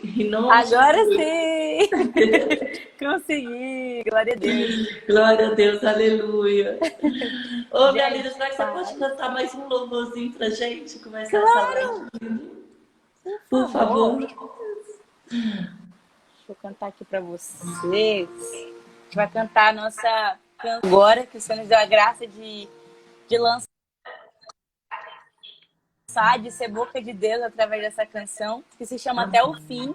Em nome de Agora Jesus. sim! Consegui! Glória a Deus! Glória a Deus, aleluia. Ô, minha linda, Gente, será que você pode paz. cantar mais um louvorzinho pra gente? Começar essa live? Claro! Por Por favor! favor. Deixa eu cantar aqui pra vocês. A gente vai cantar a nossa canção agora, que o Senhor nos deu a graça de lançar, de ser boca de Deus através dessa canção, que se chama Até o Fim.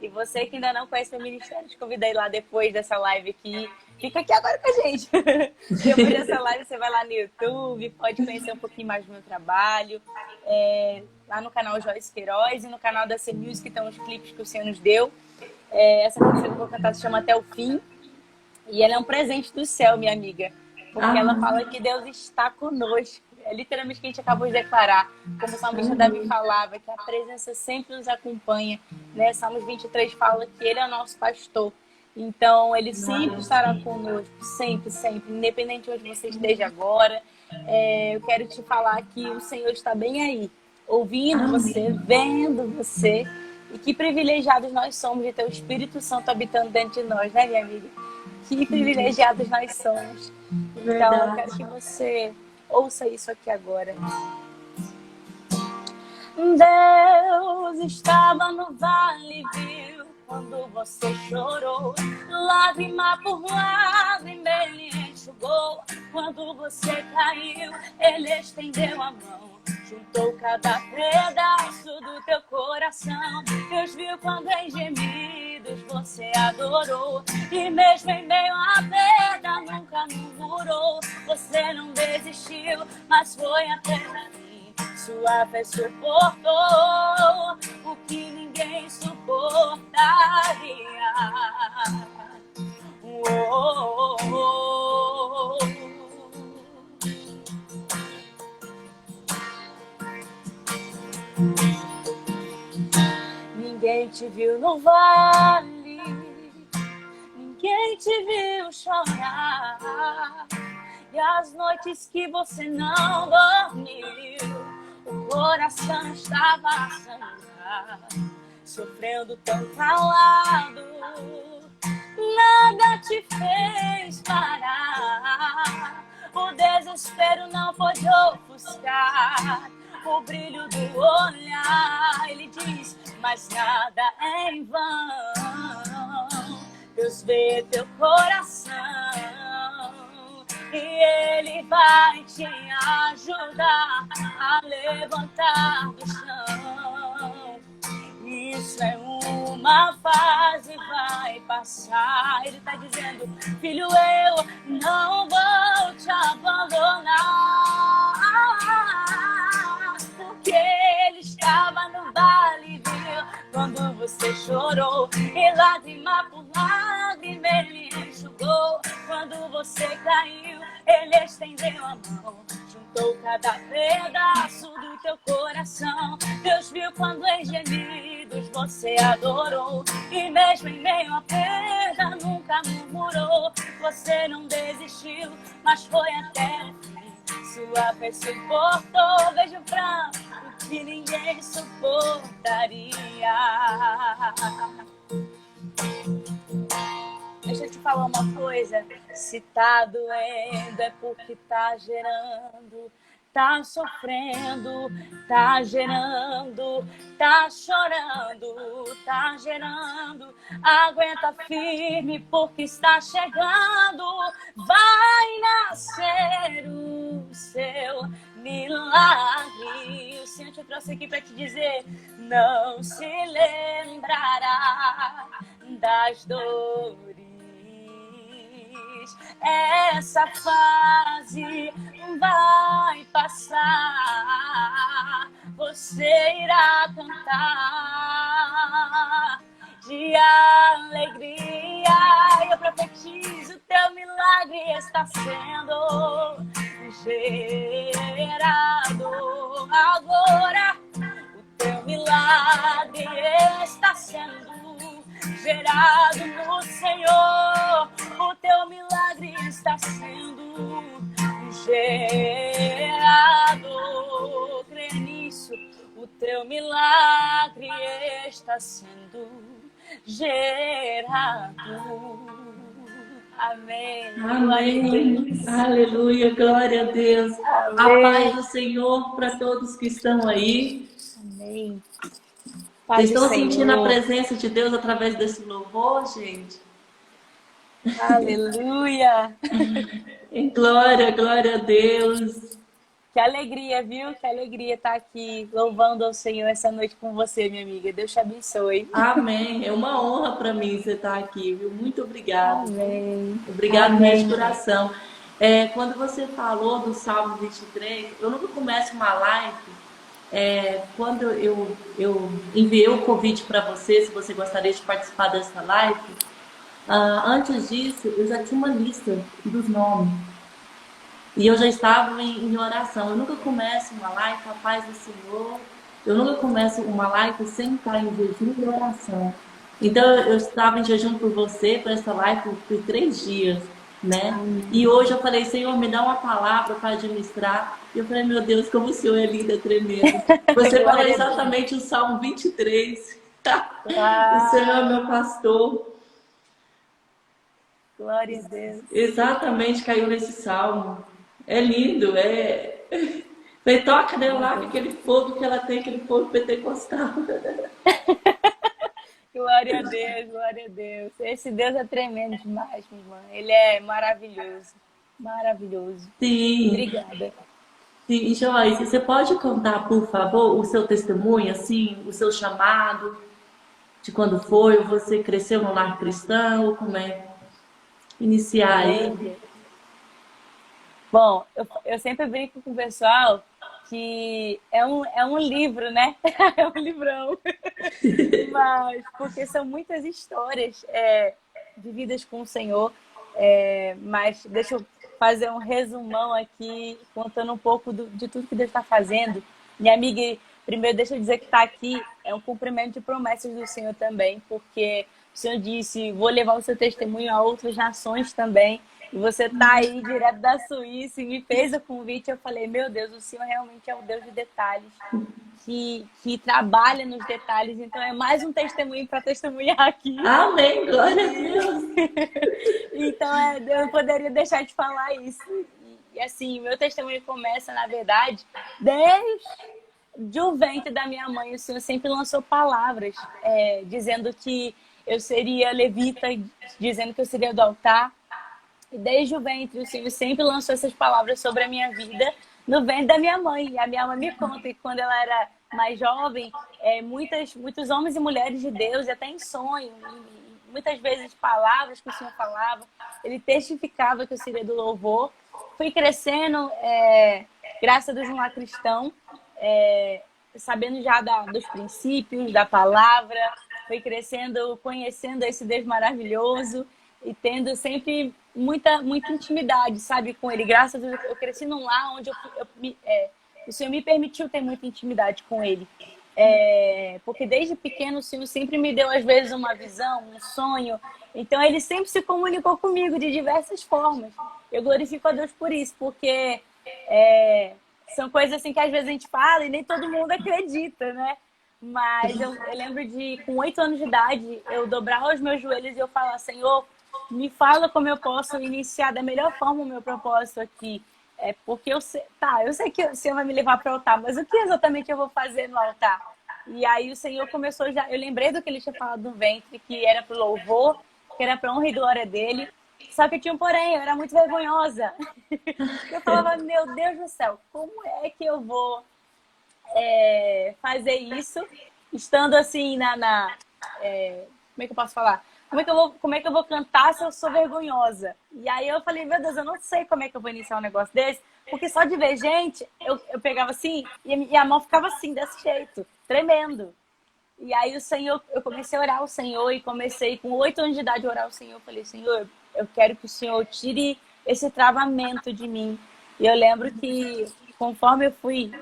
E você que ainda não conhece meu ministério, te convidei lá depois dessa live aqui. Fica aqui agora com a gente. Depois dessa live você vai lá no YouTube, pode conhecer um pouquinho mais do meu trabalho. Lá no canal Joyce Queiroz e no canal da C Music estão os clipes que o Senhor nos deu. Essa canção que eu vou cantar se chama Até o Fim. E ela é um presente do céu, minha amiga. Porque ela fala que Deus está conosco. É literalmente o que a gente acabou de declarar. Como o salmista Davi falava, que a presença sempre nos acompanha. Né? Salmos 23 fala que Ele é o nosso pastor. Então, Ele sempre estará conosco. Sempre, sempre. Independente de onde você esteja agora. Eu quero te falar que o Senhor está bem aí. Ouvindo você, vendo você. E que privilegiados nós somos de ter o Espírito Santo habitando dentro de nós, né, minha amiga? Que privilegiados nós somos. Então, eu quero que você ouça isso aqui agora. Deus estava no vale, viu quando você chorou. Lágrima por lágrima Ele enxugou. Quando você caiu, Ele estendeu a mão. Juntou cada pedaço do teu coração. Deus viu quando em gemidos você adorou. E mesmo em meio à perda nunca murmurou. Você não desistiu, mas foi até mim. Sua fé suportou o que ninguém suportaria. Oh, oh, oh. Ninguém te viu no vale, ninguém te viu chorar. E as noites que você não dormiu, o coração estava a sangrar, sofrendo tão calado. Nada te fez parar, o desespero não pôde ofuscar o brilho do olhar. Ele diz, mas nada é em vão. Deus vê teu coração e Ele vai te ajudar a levantar do chão. Isso é uma fase, vai passar. Ele está dizendo, filho, eu não vou te abandonar. Porque Ele estava no vale, viu? Quando você chorou, e lágrima por lágrima Ele enxugou. Quando você caiu, Ele estendeu a mão. Juntou cada pedaço do teu coração. Deus viu quando em gemidos você adorou. E mesmo em meio à perda nunca murmurou. Você não desistiu, mas foi até o fim. Sua fé suportou, vejo pra o que ninguém suportaria. Deixa eu te falar uma coisa, se tá doendo é porque tá gerando, tá sofrendo, tá gerando, tá chorando, tá gerando. Aguenta firme porque está chegando, vai nascer o seu milagre. O Senhor te trouxe aqui para te dizer, não se lembrará das dores. Essa fase vai passar, você irá cantar de alegria. E eu profetizo, teu milagre está sendo gerado agora. O teu milagre está sendo gerado no Senhor. O teu milagre está sendo gerado. Crê nisso. O teu milagre está está sendo gerado. Amém. Amém. Aleluia. Glória a Deus. A paz do Senhor para todos que estão aí. Amém. Vocês estão sentindo a presença de Deus através desse louvor, gente? Aleluia. Glória, glória a Deus. Que alegria, viu? Que alegria estar aqui louvando ao Senhor essa noite com você, minha amiga. Deus te abençoe. Amém. É uma honra para mim você estar aqui, viu? Muito obrigada. Amém. Obrigado Amém. mesmo de coração. Quando você falou do Salmo 23, eu nunca começo uma live. Quando eu enviei o convite para você, se você gostaria de participar dessa live, antes disso, eu já tinha uma lista dos nomes. E eu já estava em oração. Eu nunca começo uma live com a paz do Senhor. Eu nunca começo uma live sem estar em jejum e oração. Então, eu estava em jejum por você, por essa live, por 3 dias, né? E hoje eu falei, Senhor, me dá uma palavra para administrar. E eu falei, meu Deus, como o Senhor é lindo, é tremendo. Você falou exatamente o Salmo 23. O Senhor é meu pastor. Glória a Deus. Exatamente, caiu nesse Salmo. É lindo, Você toca nela lá, aquele fogo que ela tem, aquele fogo pentecostal. Glória a Deus, glória a Deus. Esse Deus é tremendo demais, minha irmã. Ele é maravilhoso. Maravilhoso. Sim. Obrigada. Sim, Joyce, você pode contar, por favor, o seu testemunho, assim, o seu chamado, de quando foi, você cresceu no lar cristão, como é? Iniciar aí. Bom, eu sempre brinco com o pessoal que é um livro, né? É um livrão. Mas, porque são muitas histórias vividas com o Senhor. Mas deixa eu fazer um resumão aqui, contando um pouco de tudo que Deus está fazendo. Minha amiga, primeiro deixa eu dizer que estar aqui é um cumprimento de promessas do Senhor também, porque o Senhor disse, vou levar o seu testemunho a outras nações também. E você tá aí direto da Suíça e me fez o convite. Eu falei, meu Deus, o Senhor realmente é o Deus de detalhes, que trabalha nos detalhes. Então é mais um testemunho para testemunhar aqui. Amém, glória a Deus. Então eu não poderia deixar de falar isso. E assim, meu testemunho começa, na verdade, desde o ventre da minha mãe. O Senhor sempre lançou palavras dizendo que eu seria levita, dizendo que eu seria do altar. E desde o ventre, o Senhor sempre lançou essas palavras sobre a minha vida no ventre da minha mãe. E a minha mãe me conta que quando ela era mais jovem, muitos homens e mulheres de Deus, e até em sonho, e muitas vezes palavras que o Senhor falava, ele testificava que eu seria do louvor. Fui crescendo, graças a Deus, no lar cristão, sabendo já dos princípios, da palavra. Fui crescendo, conhecendo esse Deus maravilhoso e tendo sempre muita intimidade, sabe, com ele. Graças a Deus, eu cresci num lar onde o Senhor me permitiu ter muita intimidade com ele. Porque desde pequeno o Senhor sempre me deu, às vezes, uma visão, um sonho. Então, ele sempre se comunicou comigo de diversas formas. Eu glorifico a Deus por isso, porque são coisas assim que às vezes a gente fala e nem todo mundo acredita, né? Mas eu lembro com 8 anos de idade, eu dobrar os meus joelhos e eu falar, Senhor, me fala como eu posso iniciar da melhor forma o meu propósito aqui. Porque eu sei que o Senhor vai me levar para o altar, mas o que exatamente eu vou fazer no altar? E aí o Senhor começou eu lembrei do que ele tinha falado no ventre, que era para o louvor, que era para honra e glória dele. Só que tinha um porém, eu era muito vergonhosa. Eu falava, meu Deus do céu, como é que eu vou fazer isso, estando assim como é que eu posso falar? Como é que eu vou cantar se eu sou vergonhosa? E aí eu falei, meu Deus, eu não sei como é que eu vou iniciar um negócio desse, porque só de ver gente, eu pegava assim, e a mão ficava assim, desse jeito, tremendo. E aí eu comecei a orar ao Senhor, e comecei com 8 anos de idade a orar ao Senhor. Eu falei, Senhor, eu quero que o Senhor tire esse travamento de mim. E eu lembro que, conforme eu fui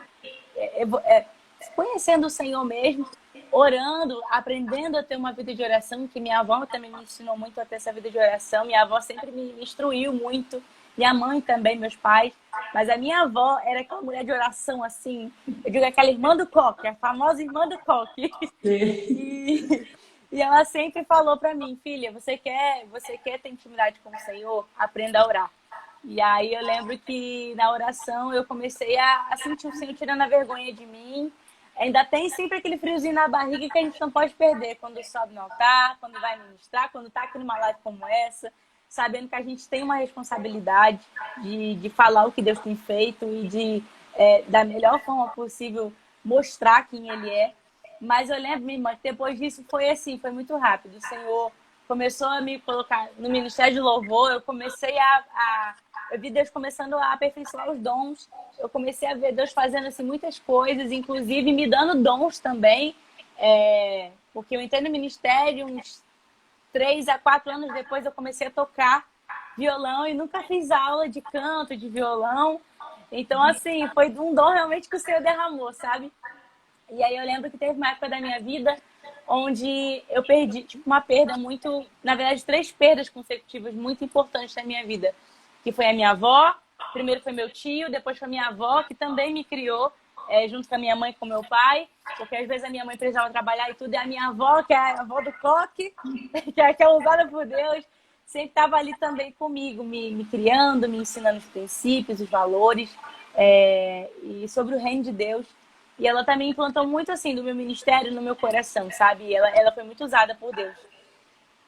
conhecendo o Senhor mesmo, orando, aprendendo a ter uma vida de oração, que minha avó também me ensinou muito a ter essa vida de oração. Minha avó sempre me instruiu muito. minha mãe também, meus pais. Mas a minha avó era aquela mulher de oração, assim. Eu digo aquela irmã do coque, a famosa irmã do coque. Sim. E, e ela sempre falou para mim, filha, você quer ter intimidade com o Senhor? Aprenda a orar. E aí eu lembro que na oração eu comecei a sentir o Senhor tirando a vergonha de mim. Ainda tem sempre aquele friozinho na barriga que a gente não pode perder quando sobe no altar, quando vai ministrar, quando está aqui numa live como essa, sabendo que a gente tem uma responsabilidade de falar o que Deus tem feito e de, da melhor forma possível, mostrar quem Ele é. Mas eu lembro, minha irmã, que depois disso foi assim, foi muito rápido. O Senhor começou a me colocar no Ministério de Louvor, eu comecei eu vi Deus começando a aperfeiçoar os dons. Eu comecei a ver Deus fazendo assim, muitas coisas, inclusive me dando dons também. Porque eu entrei no ministério, uns 3 a 4 anos depois eu comecei a tocar violão e nunca fiz aula de canto, de violão. Então, assim, foi um dom realmente que o Senhor derramou, sabe? E aí eu lembro que teve uma época da minha vida onde eu perdi, tipo, uma perda muito... Na verdade, 3 perdas consecutivas muito importantes na minha vida. Que foi a minha avó, primeiro foi meu tio, depois foi a minha avó, que também me criou, junto com a minha mãe e com meu pai. Porque às vezes a minha mãe precisava trabalhar e tudo, e a minha avó, que é a avó do coque, que é aquela usada por Deus, sempre estava ali também comigo, me criando, me ensinando os princípios, os valores, e sobre o reino de Deus. E ela também implantou muito assim do meu ministério no meu coração, sabe? Ela foi muito usada por Deus.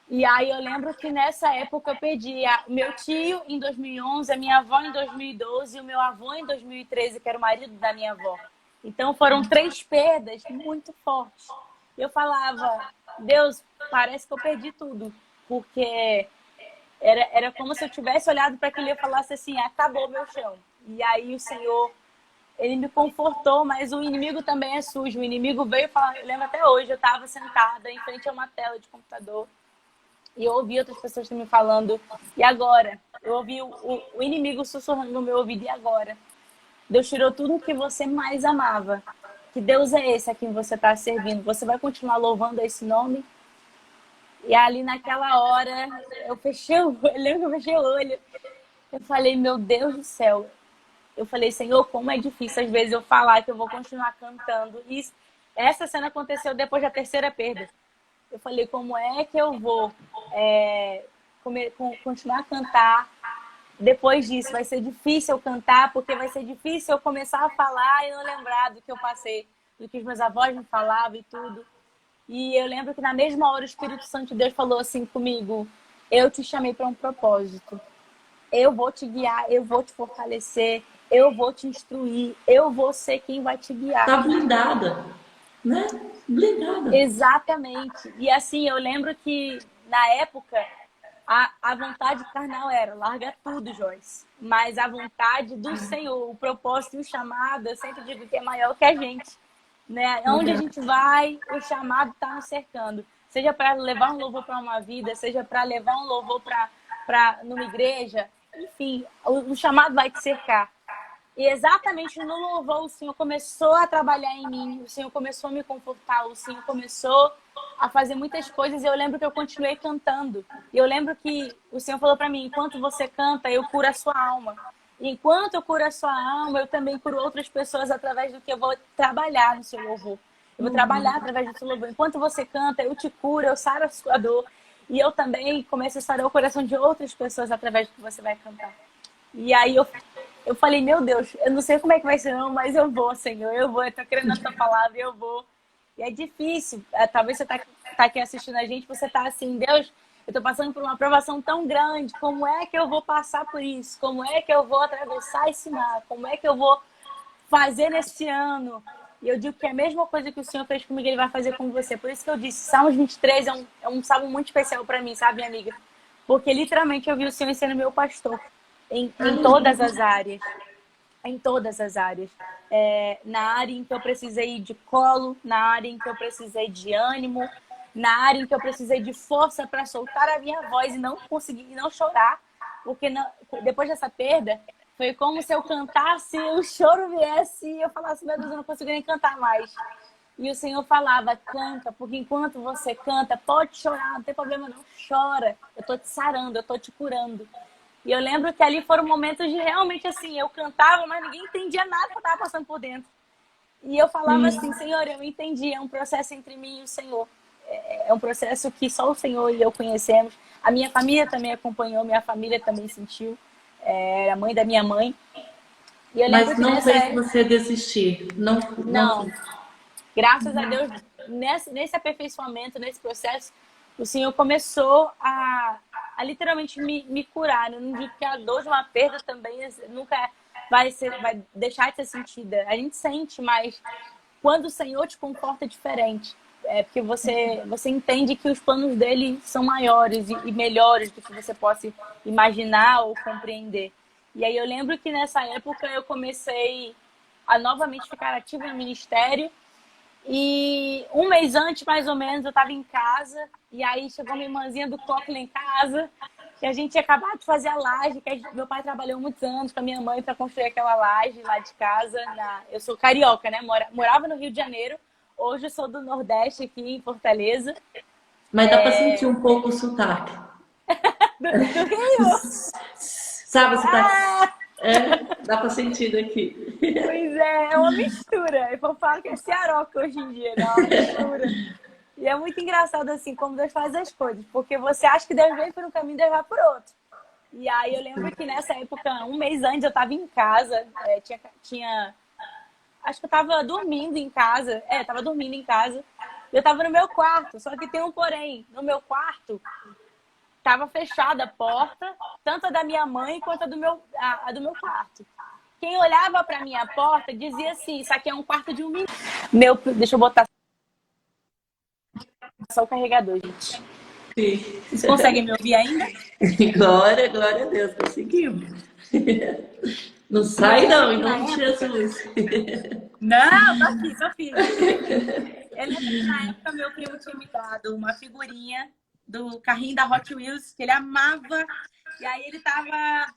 E aí eu lembro que nessa época eu perdi o meu tio em 2011, a minha avó em 2012 e o meu avô em 2013, que era o marido da minha avó. Então foram 3 perdas muito fortes. Eu falava, Deus, parece que eu perdi tudo. Porque era como se eu tivesse olhado para aquilo e falasse assim, acabou meu chão. E aí o Senhor, Ele me confortou, mas o inimigo também é sujo. O inimigo veio falar, eu lembro até hoje, eu estava sentada em frente a uma tela de computador e eu ouvi outras pessoas me falando, e agora? Eu ouvi o inimigo sussurrando no meu ouvido, e agora? Deus tirou tudo o que você mais amava. Que Deus é esse a quem você está servindo? Você vai continuar louvando esse nome? E ali naquela hora, eu fechei o olho, eu lembro que eu fechei o olho. Eu falei, meu Deus do céu. Eu falei, Senhor, como é difícil às vezes eu falar que eu vou continuar cantando. E essa cena aconteceu depois da 3ª perda. Eu falei, como é que eu vou continuar a cantar depois disso? Vai ser difícil eu cantar, porque vai ser difícil eu começar a falar e não lembrar do que eu passei, do que os meus avós me falavam e tudo. E eu lembro que na mesma hora o Espírito Santo de Deus falou assim comigo, eu te chamei para um propósito. Eu vou te guiar, eu vou te fortalecer, eu vou te instruir, eu vou ser quem vai te guiar. Tá blindada, né? Blindada. Exatamente. E assim, eu lembro que na época a vontade carnal era larga tudo, Joyce. Mas a vontade do Senhor, o propósito e o chamado, eu sempre digo que é maior que a gente. Né? Onde a gente vai, o chamado está nos cercando. Seja para levar um louvor para uma vida, seja para levar um louvor para numa igreja, enfim, o chamado vai te cercar. E exatamente no louvor o Senhor começou a trabalhar em mim, o Senhor começou a me confortar, o Senhor começou a fazer muitas coisas e eu lembro que eu continuei cantando. E eu lembro que o Senhor falou para mim, enquanto você canta, eu curo a sua alma. E enquanto eu curo a sua alma, eu também curo outras pessoas através do que eu vou trabalhar no seu louvor. Eu vou trabalhar através do seu louvor. Enquanto você canta, eu te curo, eu saro a sua dor. E eu também começo a sarar o coração de outras pessoas através do que você vai cantar. E aí eu falei, meu Deus, eu não sei como é que vai ser não, mas eu vou, Senhor, eu vou, eu tô querendo a tua palavra, eu vou. E é difícil, talvez você tá aqui assistindo a gente, você tá assim, Deus, eu tô passando por uma aprovação tão grande, como é que eu vou passar por isso? Como é que eu vou atravessar esse mar? Como é que eu vou fazer nesse ano? E eu digo que é a mesma coisa que o Senhor fez comigo, Ele vai fazer com você. Por isso que eu disse, Salmos 23 é um salmo muito especial para mim, sabe, minha amiga? Porque literalmente eu vi o Senhor sendo meu pastor em todas as áreas. Em todas as áreas. Na área em que eu precisei de colo, na área em que eu precisei de ânimo, na área em que eu precisei de força para soltar a minha voz e não conseguir não chorar. Porque depois dessa perda, foi como se eu cantasse, o choro viesse e eu falasse, meu Deus, eu não consigo nem cantar mais. E o Senhor falava, canta, porque enquanto você canta, pode chorar, não tem problema não, chora. Eu tô te sarando, eu tô te curando. E eu lembro que ali foram momentos de realmente assim, eu cantava, mas ninguém entendia nada que eu estava passando por dentro. E eu falava assim, Senhor, eu entendi, é um processo entre mim e o Senhor. É um processo que só o Senhor e eu conhecemos. A minha família também acompanhou, minha família também sentiu. É, a mãe da minha mãe. E eu lembro Mas que não nessa fez época, você desistir. Não, não não, graças a Deus, nesse aperfeiçoamento, nesse processo, o Senhor começou a literalmente me curar. Eu não digo que a dor de uma perda também nunca vai deixar de ser sentida. A gente sente, mas quando o Senhor te conforta é diferente. É porque você entende que os planos dele são maiores e melhores do que você possa imaginar ou compreender. E aí eu lembro que nessa época eu comecei a novamente ficar ativa no ministério. E um mês antes, mais ou menos, eu estava em casa. E aí chegou uma irmãzinha do coque lá em casa. Que a gente tinha acabado de fazer a laje. Meu pai trabalhou muitos anos com a minha mãe para construir aquela laje lá de casa. Eu sou carioca, né? Morava no Rio de Janeiro. Hoje eu sou do Nordeste, aqui em Fortaleza. Mas dá para sentir um pouco o sotaque. Do Rio! Sabe, você tá. Ah! Dá para sentir daqui. Pois é uma mistura. Eu falo que é cearoca hoje em dia, né? É uma mistura. E é muito engraçado assim como Deus faz as coisas, porque você acha que Deus vem por um caminho e Deus vai por outro. E aí eu lembro que nessa época, um mês antes, eu estava em casa, acho que eu estava dormindo em casa, estava dormindo em casa, eu estava no meu quarto, só que tem um porém, no meu quarto estava fechada a porta, tanto a da minha mãe quanto a do meu quarto. Quem olhava para minha porta dizia assim, isso aqui é um quarto de um menino. Deixa eu botar só o carregador, gente. Sim. Vocês conseguem me ouvir ainda? Glória, glória a Deus, conseguimos. Não E eu sai lembro não, em que na nome de época... Jesus. Não, tô aqui. Eu lembro que na época meu primo tinha me dado uma figurinha do carrinho da Hot Wheels, que ele amava. E aí ele tava...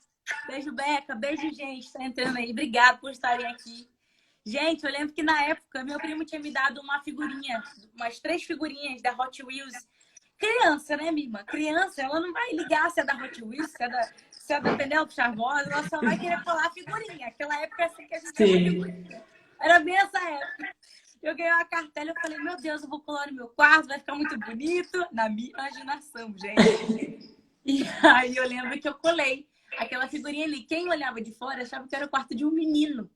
Beijo, Beca. Beijo, gente. Tá entrando aí. Obrigado por estarem aqui. Gente, eu lembro que na época meu primo tinha me dado uma figurinha, umas 3 figurinhas da Hot Wheels. Criança, né, minha irmã? Criança, ela não vai ligar se é da Hot Wheels, se é da Penélope Charmosa, ela só vai querer colar a figurinha. Aquela época assim que a gente ama Sim. figurinha. Era bem essa época. Eu ganhei uma cartela, eu falei, meu Deus, eu vou colar no meu quarto, vai ficar muito bonito. Na minha imaginação, gente. E aí eu lembro que eu colei aquela figurinha ali. Quem olhava de fora achava que era o quarto de um menino.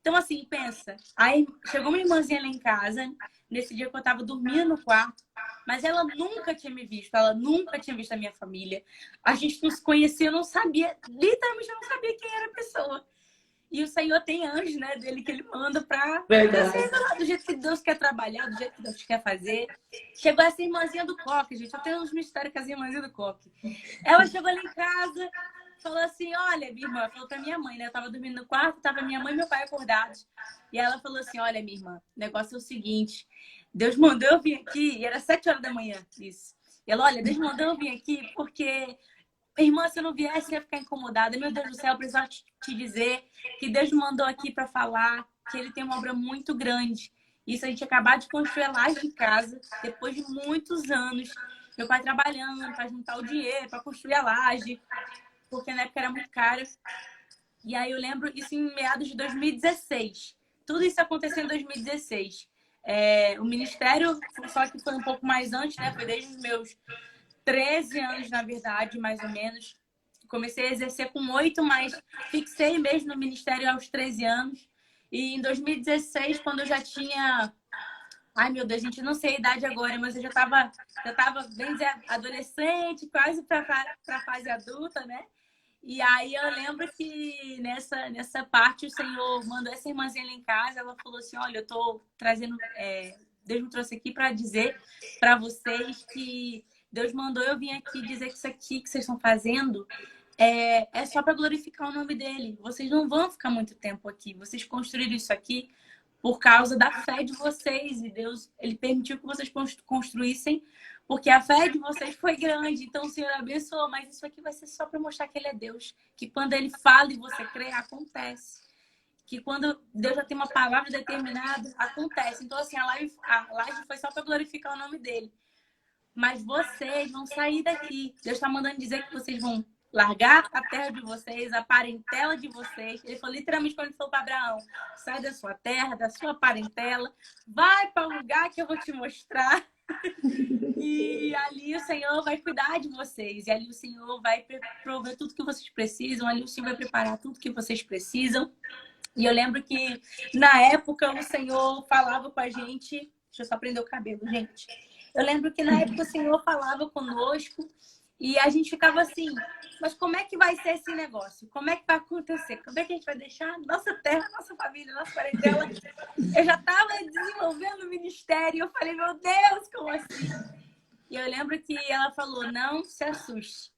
Então, assim, pensa. Aí chegou uma irmãzinha lá em casa, nesse dia que eu tava dormindo no quarto, mas ela nunca tinha me visto, ela nunca tinha visto a minha família. A gente não se conhecia, eu não sabia, literalmente eu não sabia quem era a pessoa. E o Senhor tem anjo, né, dele que ele manda pra se Verdade. revelar do jeito que Deus quer trabalhar, do jeito que Deus quer fazer. Chegou essa irmãzinha do coque, gente. Eu tenho uns mistérios com as irmãzinhas do coque. Ela chegou lá em casa, falou assim, olha, minha irmã, falou pra minha mãe, né? Eu tava dormindo no quarto, tava minha mãe e meu pai acordados. E ela falou assim, olha, minha irmã, o negócio é o seguinte, Deus mandou eu vir aqui, e era 7 horas da manhã, isso. E ela, olha, Deus mandou eu vir aqui porque... Irmã, se eu não viesse, eu ia ficar incomodada. Meu Deus do céu, eu precisava te dizer que Deus me mandou aqui para falar que ele tem uma obra muito grande. Isso a gente acabou de construir a laje de casa, depois de muitos anos. Meu pai trabalhando para juntar o dinheiro, para construir a laje, porque na época era muito caro. E aí eu lembro isso em meados de 2016. Tudo isso aconteceu em 2016. O ministério, só que foi um pouco mais antes, né? Foi desde os meus 13 anos, na verdade, mais ou menos. Comecei a exercer com 8, mas fixei mesmo no ministério aos 13 anos. E em 2016, quando eu já tinha... Ai, meu Deus, gente, não sei a idade agora, mas eu já estava, bem dizer, adolescente, quase para a fase adulta, né? E aí eu lembro que nessa parte o Senhor mandou essa irmãzinha lá em casa, ela falou assim, olha, eu tô trazendo... Deus me trouxe aqui para dizer para vocês que Deus mandou eu vir aqui dizer que isso aqui que vocês estão fazendo é só para glorificar o nome dele. Vocês não vão ficar muito tempo aqui. Vocês construíram isso aqui por causa da fé de vocês. E Deus, ele permitiu que vocês construíssem porque a fé de vocês foi grande. Então o Senhor abençoou. Mas isso aqui vai ser só para mostrar que ele é Deus. Que quando ele fala e você crê, acontece. Que quando Deus já tem uma palavra determinada, acontece. Então, assim, a live foi só para glorificar o nome dele. Mas vocês vão sair daqui. Deus está mandando dizer que vocês vão largar a terra de vocês, a parentela de vocês. Ele falou literalmente quando ele falou para Abraão: sai da sua terra, da sua parentela, vai para o lugar que eu vou te mostrar. E ali o Senhor vai cuidar de vocês. E ali o Senhor vai prover tudo que vocês precisam. Ali o Senhor vai preparar tudo que vocês precisam. E eu lembro que na época o Senhor falava com a gente. Deixa eu só prender o cabelo, gente. Eu lembro que na época o Senhor falava conosco e a gente ficava assim: mas como é que vai ser esse negócio? Como é que vai acontecer? Como é que a gente vai deixar nossa terra, nossa família, nossa parentela? Eu já estava desenvolvendo o ministério. Eu falei: meu Deus, como assim? E eu lembro que ela falou: não se assuste.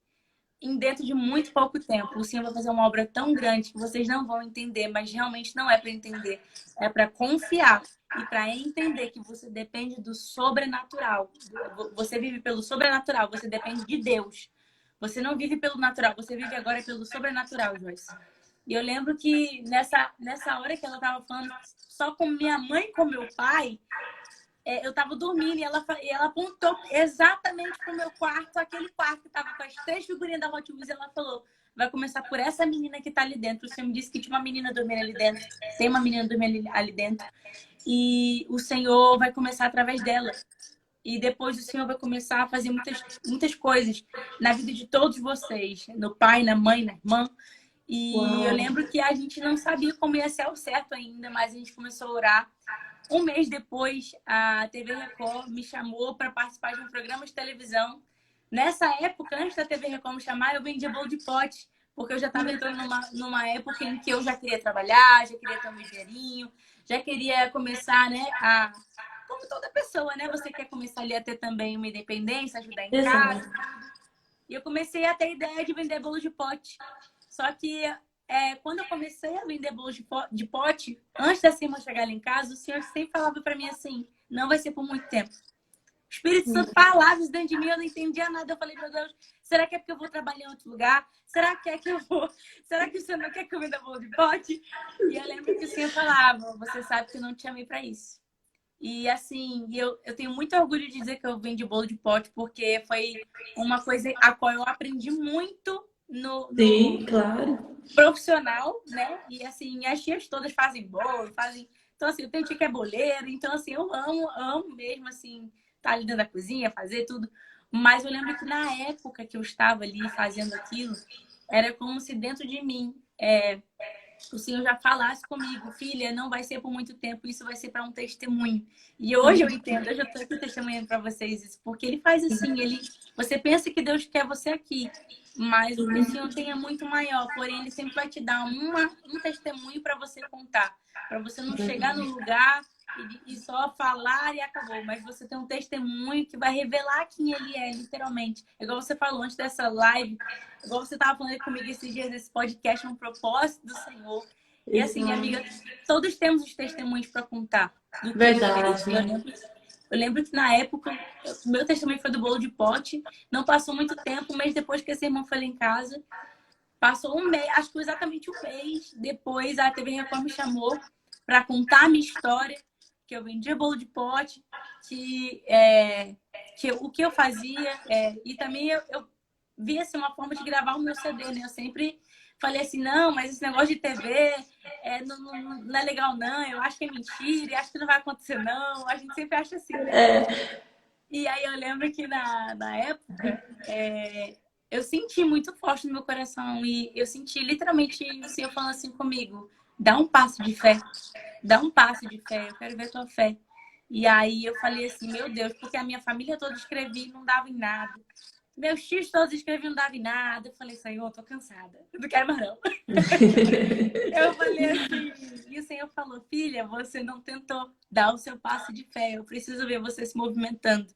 Dentro de muito pouco tempo, o Senhor vai fazer uma obra tão grande que vocês não vão entender, mas realmente não é para entender, é para confiar e para entender que você depende do sobrenatural. Você vive pelo sobrenatural, você depende de Deus. Você não vive pelo natural, você vive agora pelo sobrenatural, Joyce. E eu lembro que nessa hora que ela estava falando só com minha mãe e com meu pai, eu estava dormindo e ela apontou exatamente para o meu quarto, aquele quarto que estava com as 3 figurinhas da Hot Wheels, e ela falou: vai começar por essa menina que está ali dentro. O Senhor me disse que tinha uma menina dormindo ali dentro, tem uma menina dormindo ali dentro, e o Senhor vai começar através dela. E depois o Senhor vai começar a fazer muitas coisas na vida de todos vocês, no pai, na mãe, na irmã. E Uau. eu lembro que a gente não sabia como ia ser ao certo ainda, mas a gente começou a orar. Um mês depois, a TV Record me chamou para participar de um programa de televisão. Nessa época, antes da TV Record me chamar, eu vendia bolo de pote, porque eu já estava entrando numa época em que eu já queria trabalhar, já queria ter um dinheirinho, já queria começar, né, como toda pessoa, né? Você quer começar ali a ter também uma independência, ajudar em casa. Exato. E eu comecei a ter a ideia de vender bolo de pote. Só que quando eu comecei a vender bolos de pote, antes da irmã chegar lá em casa, o Senhor sempre falava para mim assim: não vai ser por muito tempo. O Espírito Santo falava isso dentro de mim, eu não entendia nada. Eu falei: meu Deus, será que é porque eu vou trabalhar em outro lugar? Será que é que eu vou? Será que o Senhor não quer que eu venda bolo de pote? E eu lembro que o Senhor falava: você sabe que eu não te chamei para isso. E assim, eu tenho muito orgulho de dizer que eu vendi bolo de pote, porque foi uma coisa a qual eu aprendi muito Sim, claro. profissional, né? E assim, minhas tias todas fazem bolo, fazem. Então, assim, eu tenho tia que é boleiro, então assim, eu amo mesmo, assim, estar ali dentro da cozinha, fazer tudo. Mas eu lembro que na época que eu estava ali fazendo aquilo, era como se dentro de mim o Senhor já falasse comigo: filha, não vai ser por muito tempo, isso vai ser para um testemunho. E hoje eu entendo, eu já estou aqui testemunhando para vocês isso, porque ele faz assim, você pensa que Deus quer você aqui, mas o que o Senhor tem é muito maior, porém ele sempre vai te dar um testemunho para você contar, para você não chegar no lugar e só falar e acabou, mas você tem um testemunho que vai revelar quem ele é, literalmente. Igual você falou antes dessa live, igual você estava falando comigo esses dias, nesse podcast, um propósito do Senhor. E assim, minha amiga, todos temos os testemunhos para contar do que Verdade. eu lembro que na época, o meu testemunho foi do bolo de pote. Não passou muito tempo, um mês depois que esse irmão foi lá em casa. Passou um mês, acho que exatamente um mês. Depois a TV Record me chamou para contar a minha história, que eu vendia bolo de pote, que o que eu fazia. E também eu via assim, uma forma de gravar o meu CD, né? Eu sempre falei assim: não, mas esse negócio de TV não é legal, não. Eu acho que é mentira, acho que não vai acontecer, não. A gente sempre acha assim, né? E aí eu lembro que na época eu senti muito forte no meu coração e eu senti literalmente o Senhor falando assim comigo: dá um passo de fé, dá um passo de fé, eu quero ver tua fé. E aí eu falei assim: meu Deus, porque a minha família toda escrevia e não dava em nada. Meus tios todos escreviam, não dava em nada. Eu falei: Senhor, eu tô cansada, eu não quero mais não. Eu falei assim, e o Senhor falou: filha, você não tentou dar o seu passo de fé, eu preciso ver você se movimentando.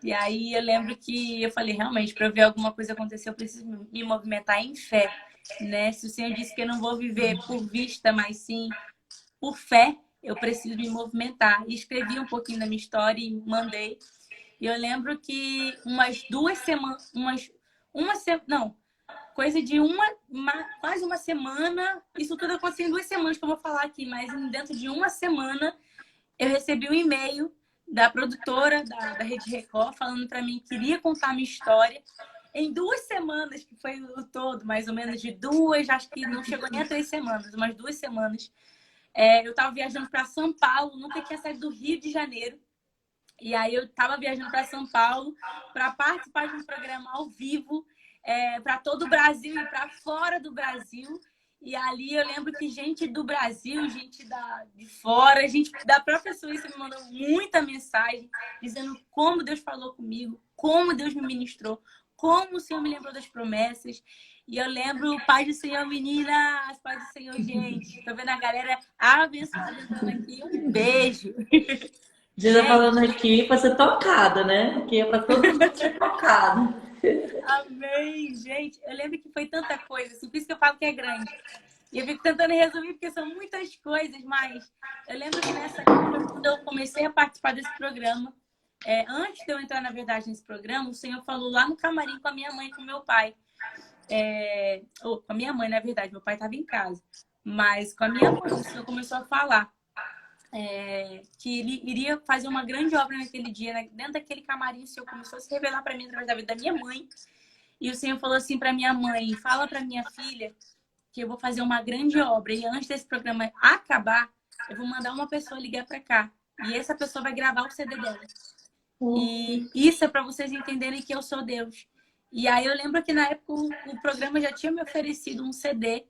E aí eu lembro que eu falei: realmente, para eu ver alguma coisa acontecer, eu preciso me movimentar em fé, né? Se o Senhor disse que eu não vou viver por vista, mas sim por fé, eu preciso me movimentar. E escrevi um pouquinho da minha história e mandei. E eu lembro que umas 2 semanas, coisa de quase uma semana, isso tudo aconteceu em 2 semanas que eu vou falar aqui, mas dentro de uma semana eu recebi um e-mail da produtora da Rede Record falando para mim que queria contar a minha história em 2 semanas, que foi o todo, mais ou menos de 2, acho que não chegou nem a 3 semanas, umas 2 semanas, eu estava viajando para São Paulo, nunca tinha saído do Rio de Janeiro. E aí eu estava viajando para São Paulo para participar de um programa ao vivo para todo o Brasil e para fora do Brasil. E ali eu lembro que gente do Brasil, gente de fora, gente da própria Suíça me mandou muita mensagem dizendo como Deus falou comigo, como Deus me ministrou, como o Senhor me lembrou das promessas. E eu lembro, Paz do Senhor, meninas, Paz do Senhor, gente. Tô vendo a galera abençoada entrando aqui. Um beijo. Gina Gente, falando aqui pra ser tocada, né? Que é pra todo mundo ser tocado. amém, gente. Eu lembro que foi tanta coisa, assim, por isso que eu falo que é grande. E eu fico tentando resumir, porque são muitas coisas, mas eu lembro que nessa época, quando eu comecei a participar desse programa, antes de eu entrar, na verdade, nesse programa, o Senhor falou lá no camarim com a minha mãe e com o meu pai. Com a minha mãe, na verdade, meu pai estava em casa. Mas com a minha mãe, o Senhor começou a falar que ele iria fazer uma grande obra naquele dia, né? Dentro daquele camarim. O Senhor começou a se revelar para mim através da vida da minha mãe. E o Senhor falou assim para minha mãe: fala para minha filha que eu vou fazer uma grande obra. E antes desse programa acabar, eu vou mandar uma pessoa ligar para cá. E essa pessoa vai gravar o CD dela. E isso é para vocês entenderem que eu sou Deus. E aí eu lembro que na época o programa já tinha me oferecido um CD,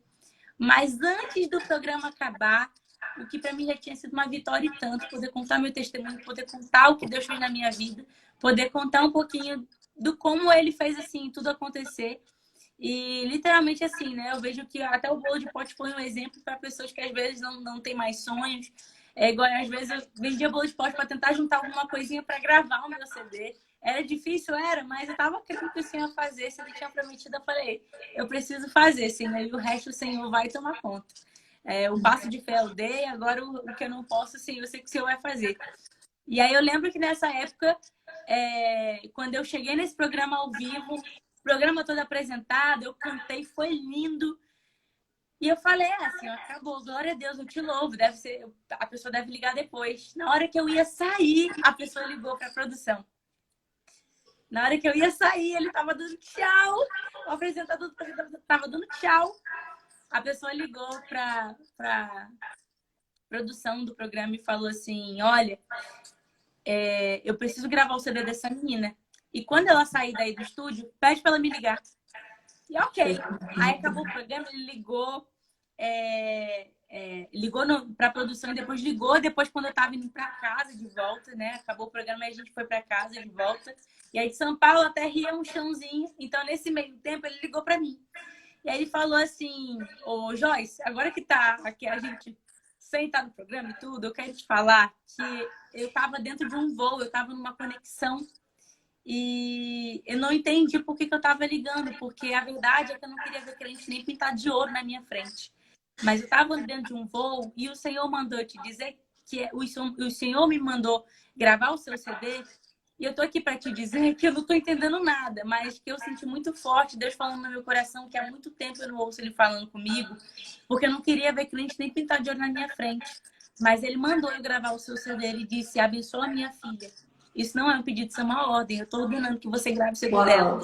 mas antes do programa acabar, o que para mim já tinha sido uma vitória e tanto, poder contar meu testemunho, poder contar o que Deus fez na minha vida, poder contar um pouquinho do como ele fez assim tudo acontecer. E literalmente assim, né? Eu vejo que até o bolo de pote foi um exemplo para pessoas que às vezes não têm mais sonhos. Igual às vezes eu vendia bolo de pote para tentar juntar alguma coisinha para gravar o meu CD. Era difícil, era, mas eu tava crendo que o Senhor ia fazer. Se ele tinha prometido, eu falei, eu preciso fazer, Senhor, e o resto o Senhor vai tomar conta. O passo de fé eu dei, agora o que eu não posso, Senhor, eu sei que o Senhor vai fazer. E aí eu lembro que nessa época, quando eu cheguei nesse programa ao vivo, o programa todo apresentado, eu cantei, foi lindo. E eu falei, assim, acabou, glória a Deus, eu te louvo, deve ser, a pessoa deve ligar depois. Na hora que eu ia sair, a pessoa ligou para a produção. Na hora que eu ia sair, ele tava dando tchau, o apresentador tava dando tchau. A pessoa ligou para produção do programa e falou assim, olha, eu preciso gravar o CD dessa menina. E quando ela sair daí do estúdio, pede para ela me ligar. E ok. Aí acabou o programa, ele ligou, ligou para a produção e depois ligou. Depois, quando eu estava indo para casa de volta, né? Acabou o programa e a gente foi para casa de volta. E aí de São Paulo até Rio é um chãozinho. Então, nesse meio tempo, ele ligou para mim. E aí ele falou assim, ô Joyce, agora que tá aqui a gente sentar no programa e tudo, eu quero te falar que eu estava dentro de um voo, eu estava numa conexão e eu não entendi por que eu estava ligando, porque a verdade é que eu não queria ver crente nem pintar de ouro na minha frente. Mas eu estava dentro de um voo e o Senhor mandou te dizer que o Senhor me mandou gravar o seu CD. E eu tô aqui para te dizer que eu não tô entendendo nada, mas que eu senti muito forte Deus falando no meu coração que há muito tempo eu não ouço ele falando comigo, porque eu não queria ver crente nem pintar de ouro na minha frente. Mas ele mandou eu gravar o seu CD, ele disse, abençoa a minha filha. Isso não é um pedido, isso é uma ordem. Eu tô ordenando que você grave o CD dela.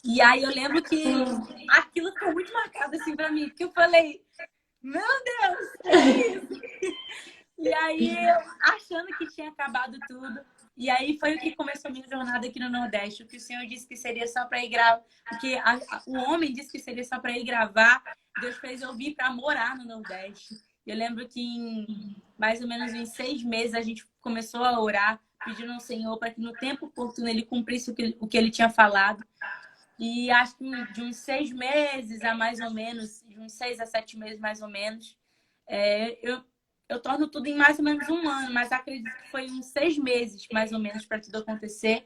E aí eu lembro que aquilo ficou muito marcado assim para mim, porque eu falei, meu Deus, que é isso? E aí eu achando que tinha acabado tudo. E aí foi o que começou a minha jornada aqui no Nordeste. O que o Senhor disse que seria só para ir gravar. Porque o homem disse que seria só para ir gravar. Deus fez eu vir para morar no Nordeste. Eu lembro que em mais ou menos em 6 meses a gente começou a orar, pedindo ao Senhor para que no tempo oportuno ele cumprisse o que ele tinha falado. E acho que de uns 6 meses a mais ou menos, de uns 6 a 7 meses mais ou menos, eu torno tudo em mais ou menos um ano, mas acredito que foi uns 6 meses, mais ou menos, para tudo acontecer.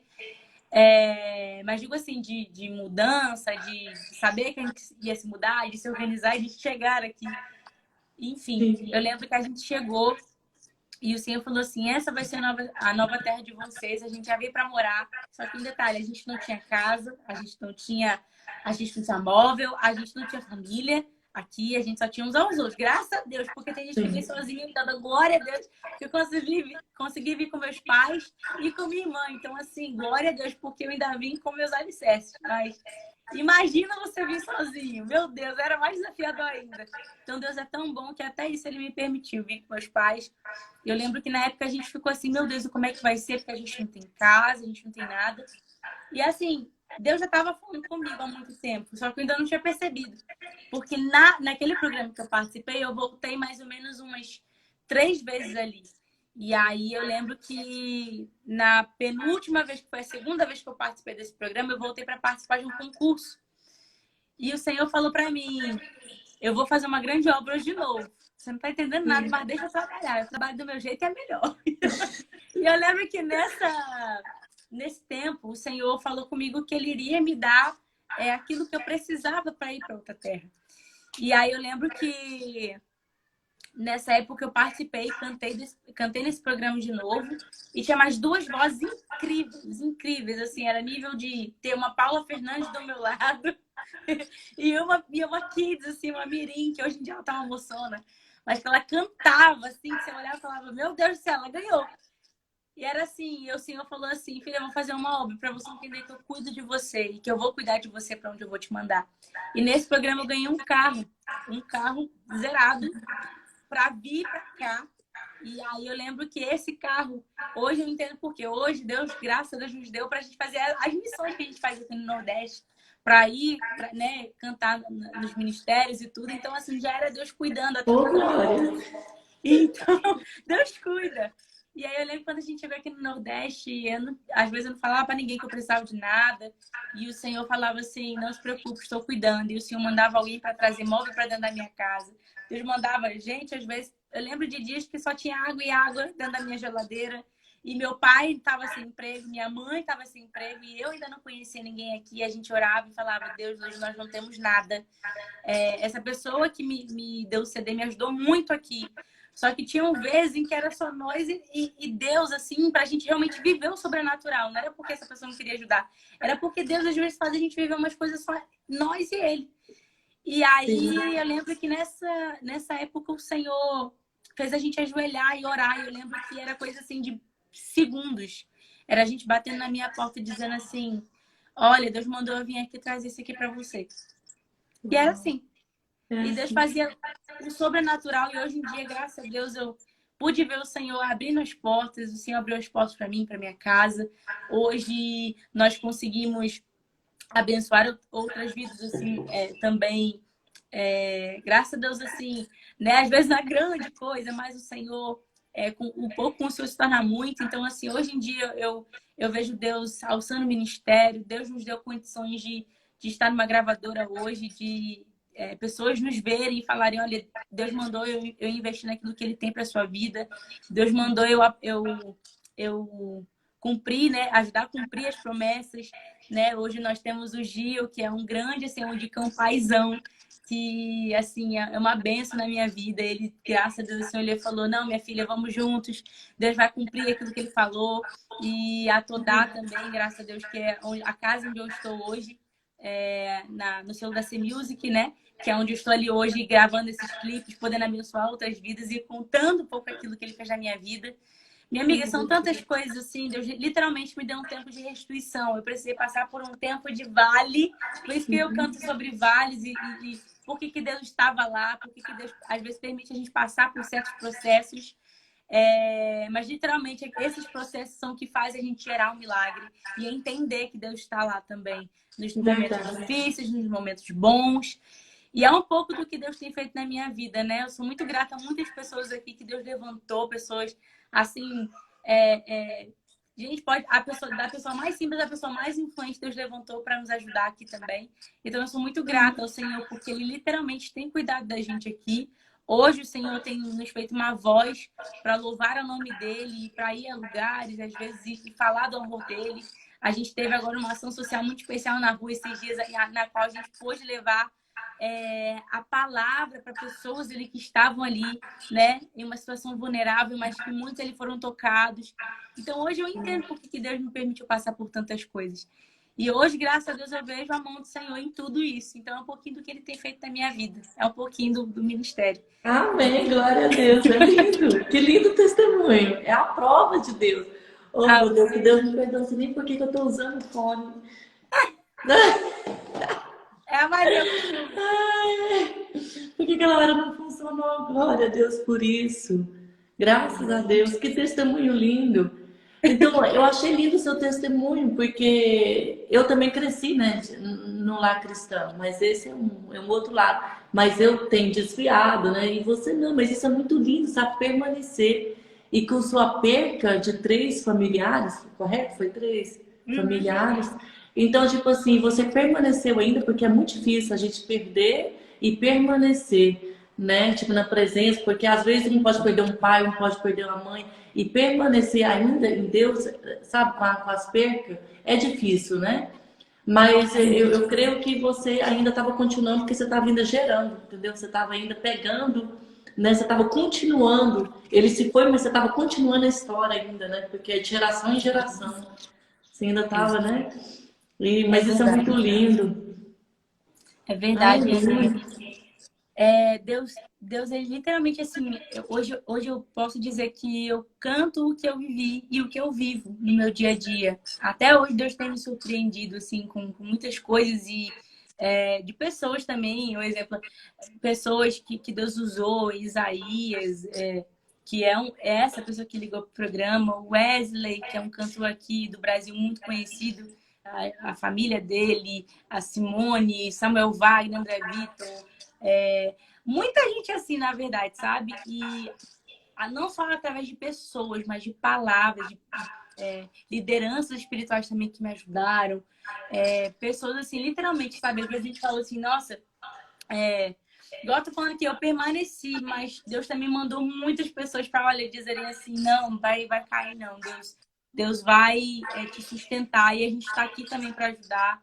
Mas digo assim, de mudança, de saber que a gente ia se mudar, de se organizar e de chegar aqui. Enfim, eu lembro que a gente chegou e o Senhor falou assim, essa vai ser a nova terra de vocês, a gente já veio para morar. Só que um detalhe, a gente não tinha casa, a gente não tinha móvel, a gente não tinha família, Aqui a gente só tinha uns aos outros, graças a Deus, porque tem gente que vem sozinha, então glória a Deus que eu consegui vir com meus pais e com minha irmã. Então, assim, glória a Deus, porque eu ainda vim com meus alicerces. Mas imagina você vir sozinho, meu Deus, era mais desafiador ainda. Então, Deus é tão bom que até isso Ele me permitiu vir com meus pais. Eu lembro que na época a gente ficou assim, meu Deus, como é que vai ser? Porque a gente não tem casa, a gente não tem nada. E assim, Deus já estava falando comigo há muito tempo, só que eu ainda não tinha percebido. Porque naquele programa que eu participei, eu voltei mais ou menos umas 3 vezes ali. E aí eu lembro que na penúltima vez, que foi a segunda vez que eu participei desse programa, eu voltei para participar de um concurso. E o Senhor falou para mim, eu vou fazer uma grande obra hoje de novo. Você não está entendendo nada, mas deixa eu trabalhar. Eu trabalho do meu jeito e é melhor. E eu lembro que nesse tempo, o Senhor falou comigo que Ele iria me dar aquilo que eu precisava para ir para outra terra. E aí eu lembro que nessa época eu participei, cantei nesse programa de novo e tinha mais 2 vozes incríveis, incríveis, assim, era nível de ter uma Paula Fernandes do meu lado e uma Kids, assim, uma Mirim, que hoje em dia ela tá uma moçona, mas que ela cantava, assim, que você olhava e falava, meu Deus do céu, ela ganhou. E era assim, o Senhor falou assim, filha, eu vou fazer uma obra para você entender que eu cuido de você e que eu vou cuidar de você para onde eu vou te mandar. E nesse programa eu ganhei um carro zerado para vir para cá. E aí eu lembro que esse carro, hoje eu entendo por quê. Hoje Deus, graças a Deus, nos deu para a gente fazer as missões que a gente faz aqui no Nordeste, para ir, né, cantar nos ministérios e tudo. Então, assim, já era Deus cuidando até Ô, do glória! então, Deus cuida. E aí eu lembro quando a gente chegou aqui no Nordeste, às vezes eu não falava para ninguém que eu precisava de nada. E o Senhor falava assim, não se preocupe, estou cuidando. E o Senhor mandava alguém para trazer móvel para dentro da minha casa. Deus mandava gente, às vezes, eu lembro de dias que só tinha água e água dentro da minha geladeira. E meu pai estava sem emprego, minha mãe estava sem emprego. E eu ainda não conhecia ninguém aqui. A gente orava e falava, Deus, hoje nós não temos nada. Essa pessoa que me deu o CD me ajudou muito aqui. Só que tinham vezes em que era só nós e Deus, assim, pra gente realmente viver o sobrenatural. Não era porque essa pessoa não queria ajudar. Era porque Deus, às vezes, faz a gente viver umas coisas só nós e Ele. E aí, eu lembro que nessa época o Senhor fez a gente ajoelhar e orar. E eu lembro que era coisa, assim, de segundos. Era a gente batendo na minha porta dizendo assim, olha, Deus mandou eu vir aqui trazer isso aqui pra você. E era assim. E Deus fazia o sobrenatural. E hoje em dia, graças a Deus, eu pude ver o Senhor abrindo as portas. O Senhor abriu as portas para mim, para minha casa. Hoje nós conseguimos abençoar outras vidas assim também. Graças a Deus, assim, né? Às vezes não é grande coisa, mas o Senhor, com um pouco com o Senhor se torna muito. Então, assim, hoje em dia eu vejo Deus alçando o ministério. Deus nos deu condições de estar numa gravadora hoje, de pessoas nos verem e falarem, olha, Deus mandou eu investir naquilo que Ele tem para sua vida. Deus mandou eu cumprir, né? Ajudar a cumprir as promessas, né? Hoje nós temos o Gil, que é um grande, assim, um dicão paizão, que, assim, é uma benção na minha vida. Ele, graças a Deus, o Senhor, ele falou, não, minha filha, vamos juntos. Deus vai cumprir aquilo que Ele falou. E a Todá também, graças a Deus, que é a casa onde eu estou hoje, no selo da C-Music, né? Que é onde eu estou ali hoje gravando esses clipes, podendo abençoar outras vidas e contando um pouco aquilo que Ele fez na minha vida. Minha amiga, são tantas coisas assim, Deus literalmente me deu um tempo de restituição. Eu precisei passar por um tempo de vale, por isso que eu canto sobre vales e por que Deus estava lá, por que Deus às vezes permite a gente passar por certos processos. Mas literalmente esses processos são o que fazem a gente gerar um milagre e entender que Deus está lá também, nos momentos difíceis, nos momentos bons. E é um pouco do que Deus tem feito na minha vida, né? Eu sou muito grata a muitas pessoas aqui que Deus levantou, pessoas assim, gente, da pessoa mais simples à pessoa mais influente, Deus levantou para nos ajudar aqui também. Então eu sou muito grata ao Senhor, porque Ele literalmente tem cuidado da gente aqui. Hoje o Senhor tem nos feito uma voz para louvar o nome dEle, para ir a lugares, às vezes, e falar do amor dEle. A gente teve agora uma ação social muito especial na rua esses dias, na qual a gente pôde levar a palavra para pessoas ali que estavam ali, né, em uma situação vulnerável, mas que muitos ali foram tocados. Então hoje eu entendo por que Deus me permitiu passar por tantas coisas. E hoje, graças a Deus, eu vejo a mão do Senhor em tudo isso. Então, é um pouquinho do que Ele tem feito na minha vida. É um pouquinho do ministério. Amém, glória a Deus. É lindo. Que lindo testemunho. É a prova de Deus. Oh, meu Deus, que Amém. Deus me perdoe. Não sei nem por que eu estou usando o fone. É a Maria Puxu. Ai, por que aquela hora não funcionou? Glória a Deus por isso. Graças a Deus. Que testemunho lindo. Então, eu achei lindo o seu testemunho, porque eu também cresci, né, no lar cristão, mas esse é um outro lado. Mas eu tenho desviado, né, e você não, mas isso é muito lindo, sabe, permanecer. E com sua perca de 3 familiares, correto? Foi 3 familiares. Então, tipo assim, você permaneceu ainda, porque é muito difícil a gente perder e permanecer, né? Tipo, na presença, porque às vezes um pode perder um pai, um pode perder uma mãe, e permanecer ainda em Deus, sabe, com as percas, é difícil, né? Mas eu creio que você ainda estava continuando, porque você estava ainda gerando, entendeu? Você estava ainda pegando, né? Você estava continuando. Ele se foi, mas você estava continuando a história ainda, né? Porque é de geração em geração. Você ainda estava, né? É Mas isso é muito verdade. lindo. É verdade, minha amiga. Aleluia. Deus, ele literalmente assim, hoje eu posso dizer que eu canto o que eu vivi e o que eu vivo no meu dia a dia. Até hoje Deus tem me surpreendido assim com muitas coisas e de pessoas também, um exemplo, pessoas que Deus usou, Isaías, que é essa pessoa que ligou pro programa, o Wesley, que é um cantor aqui do Brasil muito conhecido, a família dele, a Simone, Samuel Wagner, André Vitor, muita gente assim, na verdade, sabe? E não só através de pessoas, mas de palavras, de lideranças espirituais também que me ajudaram. Pessoas assim, literalmente, sabe? Às vezes a gente fala assim, nossa, igual eu tô falando aqui, eu permaneci, mas Deus também mandou muitas pessoas para olha, dizerem assim, não, vai cair, não, Deus vai te sustentar e a gente está aqui também para ajudar.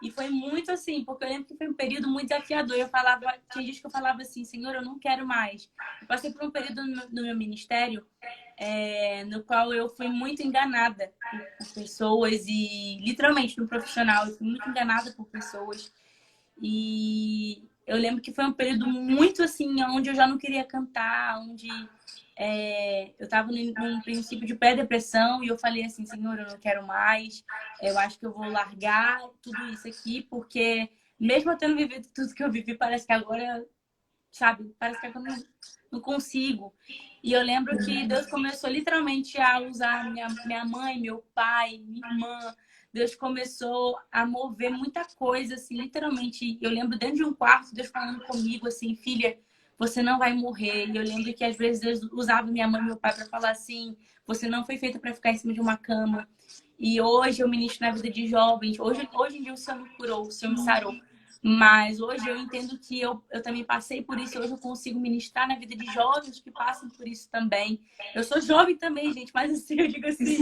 E foi muito assim, porque eu lembro que foi um período muito desafiador. Eu falava, tinha dias que eu falava assim, Senhor, eu não quero mais. Eu passei por um período no meu ministério no qual eu fui muito enganada por pessoas e literalmente no profissional, eu fui muito enganada por pessoas. E eu lembro que foi um período muito assim, onde eu já não queria cantar, onde eu estava num princípio de pré-depressão e eu falei assim, Senhor, eu não quero mais, eu acho que eu vou largar tudo isso aqui, porque mesmo eu tendo vivido tudo que eu vivi, parece que agora, sabe, parece que agora eu não consigo. E eu lembro que Deus começou literalmente a usar minha mãe, meu pai, minha irmã. Deus começou a mover muita coisa, assim, literalmente. Eu lembro dentro de um quarto, Deus falando comigo, assim, filha, você não vai morrer. E eu lembro que às vezes Deus usava minha mãe e meu pai para falar assim, você não foi feita para ficar em cima de uma cama. E hoje eu ministro na vida de jovens. Hoje em dia o Senhor me curou, o Senhor me sarou. Mas hoje eu entendo que eu também passei por isso. Hoje eu consigo ministrar na vida de jovens que passam por isso também. Eu sou jovem também, gente, mas assim, eu digo assim,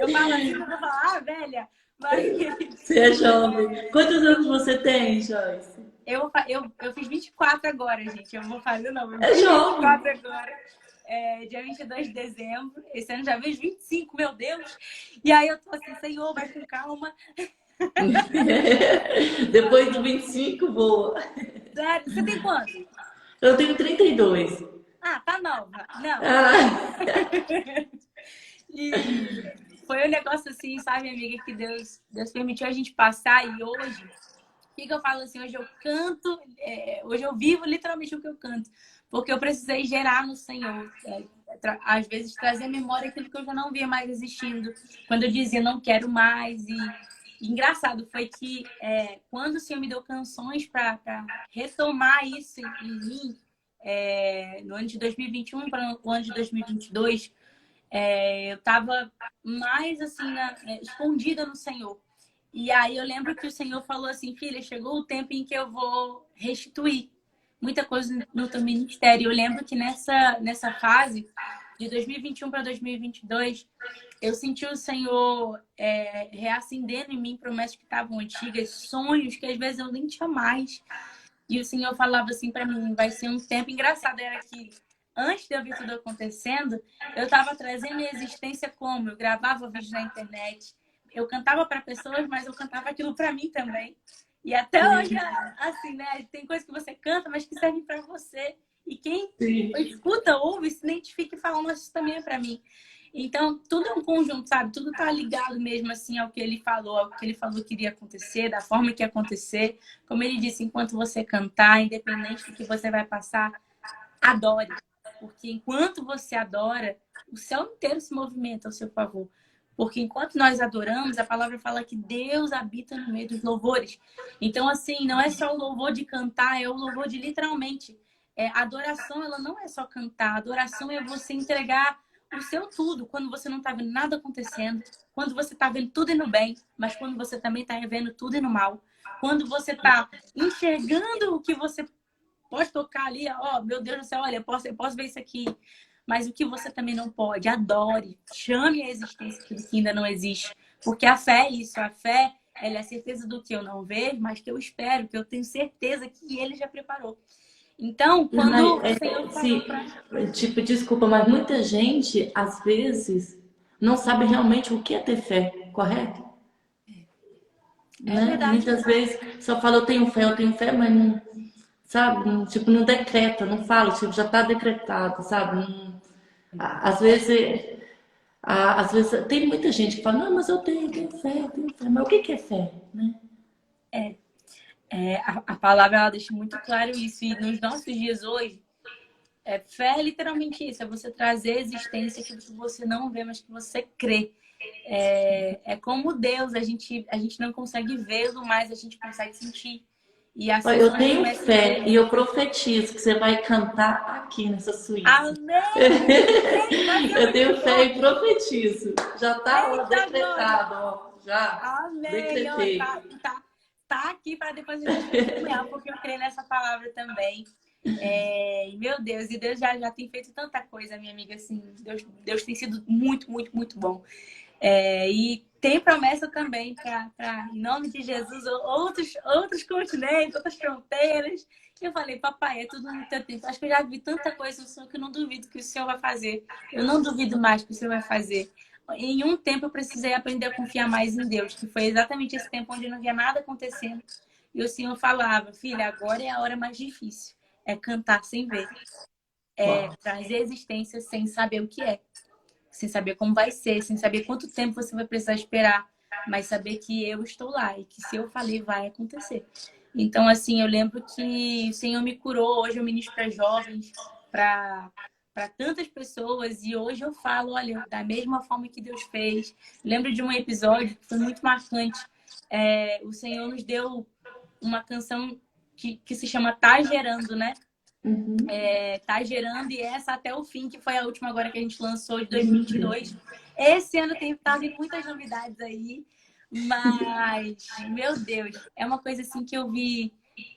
eu falo assim, eu vou falar, velha, mas Você é jovem. Quantos anos você tem, Joyce? eu fiz 24 agora, gente. Eu vou fazer, não, eu É fiz jovem. 24 agora. Dia 22 de dezembro. Esse ano já vejo 25, meu Deus. E aí eu tô assim, Senhor, vai com calma. Depois do 25, voa. Sério, você tem quanto? Eu tenho 32. Ah, tá nova. Não. Ah, E foi um negócio assim, sabe, amiga, que Deus permitiu a gente passar. E hoje, o que eu falo assim? Hoje eu canto, hoje eu vivo literalmente o que eu canto. Porque eu precisei gerar no Senhor. Às vezes trazer à memória aquilo que eu já não via mais existindo. Quando eu dizia não quero mais. E engraçado foi que quando o Senhor me deu canções para retomar isso em mim, no ano de 2021 para o ano de 2022, eu estava mais assim, escondida no Senhor. E aí eu lembro que o Senhor falou assim, filha, chegou o tempo em que eu vou restituir muita coisa no teu ministério. Eu lembro que nessa fase, de 2021 para 2022, eu senti o Senhor reacendendo em mim promessas que estavam antigas, sonhos que às vezes eu nem tinha mais. E o Senhor falava assim para mim, vai ser um tempo engraçado. Era que antes de eu ver tudo acontecendo, eu estava trazendo minha existência como? Eu gravava vídeos na internet, eu cantava para pessoas, mas eu cantava aquilo para mim também. E até hoje, assim, né? Tem coisas que você canta, mas que servem para você. E quem Sim. escuta, ouve, se identifica e fala, mas isso também é para mim. Então, tudo é um conjunto, sabe? Tudo tá ligado mesmo, assim, ao que ele falou, ao que ele falou que iria acontecer, da forma que ia acontecer. Como ele disse, enquanto você cantar, independente do que você vai passar, adore. Porque enquanto você adora, o céu inteiro se movimenta ao seu favor. Porque enquanto nós adoramos, a palavra fala que Deus habita no meio dos louvores. Então, assim, não é só o louvor de cantar, é o louvor de literalmente. A adoração, ela não é só cantar. A adoração é você entregar o seu tudo quando você não está vendo nada acontecendo, quando você está vendo tudo indo bem, mas quando você também está vendo tudo indo mal. Quando você está enxergando o que você pode tocar ali, ó, meu Deus do céu, olha, eu posso ver isso aqui. Mas o que você também não pode, adore, chame a existência aquilo que ainda não existe. Porque a fé é isso, a fé, ela é a certeza do que eu não vejo, mas que eu espero, que eu tenho certeza que ele já preparou. Então, quando o Senhor falou Sim, para... tipo, desculpa, mas muita gente, às vezes, não sabe realmente o que é ter fé, correto? É Né? verdade. Muitas vezes só fala eu tenho fé, mas não, sabe, não, tipo, não decreta, não fala, tipo, já está decretado, sabe? Às vezes, às vezes tem muita gente que fala, não, mas eu tenho fé, mas o que é fé, né? A palavra ela deixa muito claro isso. E nos nossos dias hoje, fé é literalmente isso. É você trazer à existência aquilo que você não vê, mas que você crê. É como Deus, a gente não consegue vê-lo, mas a gente consegue sentir. E Olha, assim eu são as tenho promessas fé dele. e eu profetizo que você vai cantar aqui nessa suíte. Amém! Amém! Vai ser Eu muito tenho fé e top! profetizo. Já tá, ó, Eita glória! decretado, ó. Já Amém! Ó, decretei. tá aqui para depois a gente testemunhar, porque eu creio nessa palavra também. E, meu Deus, e Deus já tem feito tanta coisa, minha amiga, assim, Deus tem sido muito, muito, muito bom. E tem promessa também para, em nome de Jesus, outros continentes, outras fronteiras. Eu falei, papai, é tudo no teu tempo. Acho que eu já vi tanta coisa no Senhor que eu não duvido que o Senhor vai fazer. Eu não duvido mais que o Senhor vai fazer. Em um tempo eu precisei aprender a confiar mais em Deus, que foi exatamente esse tempo onde eu não via nada acontecendo. E o Senhor falava, filha, agora é a hora mais difícil. É cantar sem ver. É Uau. trazer existência sem saber o que é, sem saber como vai ser, sem saber quanto tempo você vai precisar esperar, mas saber que eu estou lá e que se eu falei, vai acontecer. Então, assim, eu lembro que o Senhor me curou. Hoje eu ministro para jovens, para tantas pessoas, e hoje eu falo, olha, da mesma forma que Deus fez. Lembro de um episódio que foi muito marcante. O Senhor nos deu uma canção que se chama Tá Gerando, né? Uhum. Tá gerando, e essa até o fim, que foi a última agora que a gente lançou de 2022. Esse ano tá vindo muitas novidades aí, mas, meu Deus, é uma coisa assim que eu vi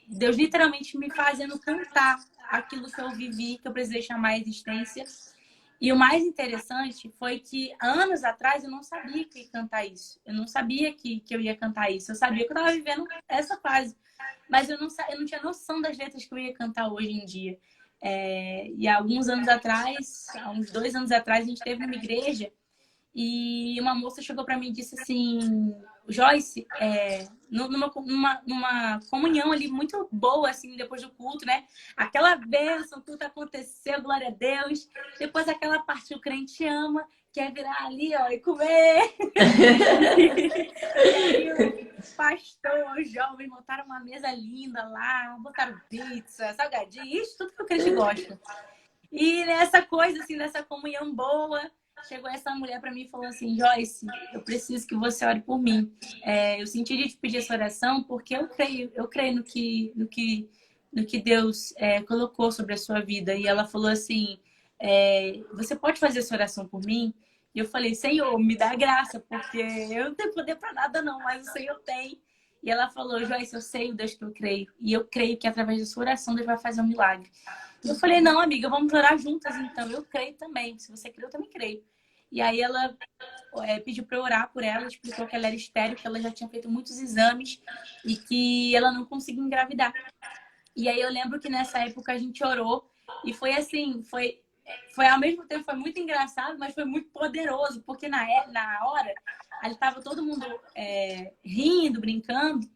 Deus literalmente me fazendo cantar aquilo que eu vivi, que eu precisei chamar a existência. E o mais interessante foi que anos atrás eu não sabia que eu ia cantar isso. Eu não sabia que eu ia cantar isso. Eu sabia que eu estava vivendo essa fase. Mas eu não tinha noção das letras que eu ia cantar hoje em dia. E há alguns anos atrás, há uns 2 anos atrás, a gente esteve numa igreja e uma moça chegou para mim e disse assim, Joyce, numa comunhão ali muito boa, assim, depois do culto, né? Aquela bênção, tudo aconteceu, glória a Deus. Depois aquela parte que o crente ama, quer virar ali, ó, e comer. E aí o pastor, os jovens montaram uma mesa linda lá, botaram pizza, salgadinho, isso tudo que o crente gosta. E nessa coisa, assim, nessa comunhão boa, chegou essa mulher para mim e falou assim, Joyce, eu preciso que você ore por mim. Eu senti de te pedir essa oração porque eu creio no que Deus colocou sobre a sua vida. E ela falou assim, você pode fazer essa oração por mim? E eu falei, Senhor, me dá graça, porque eu não tenho poder para nada não, mas o Senhor tem. E ela falou, Joyce, eu sei o Deus que eu creio. E eu creio que através da sua oração Deus vai fazer um milagre. E eu falei, não, amiga, vamos orar juntas então. Eu creio também. Se você crê, eu também creio. E aí ela pediu para eu orar por ela, explicou que ela era estéril, que ela já tinha feito muitos exames e que ela não conseguia engravidar. E aí eu lembro que nessa época a gente orou e foi assim, foi ao mesmo tempo foi muito engraçado, mas foi muito poderoso, porque na hora aí tava todo mundo rindo, brincando.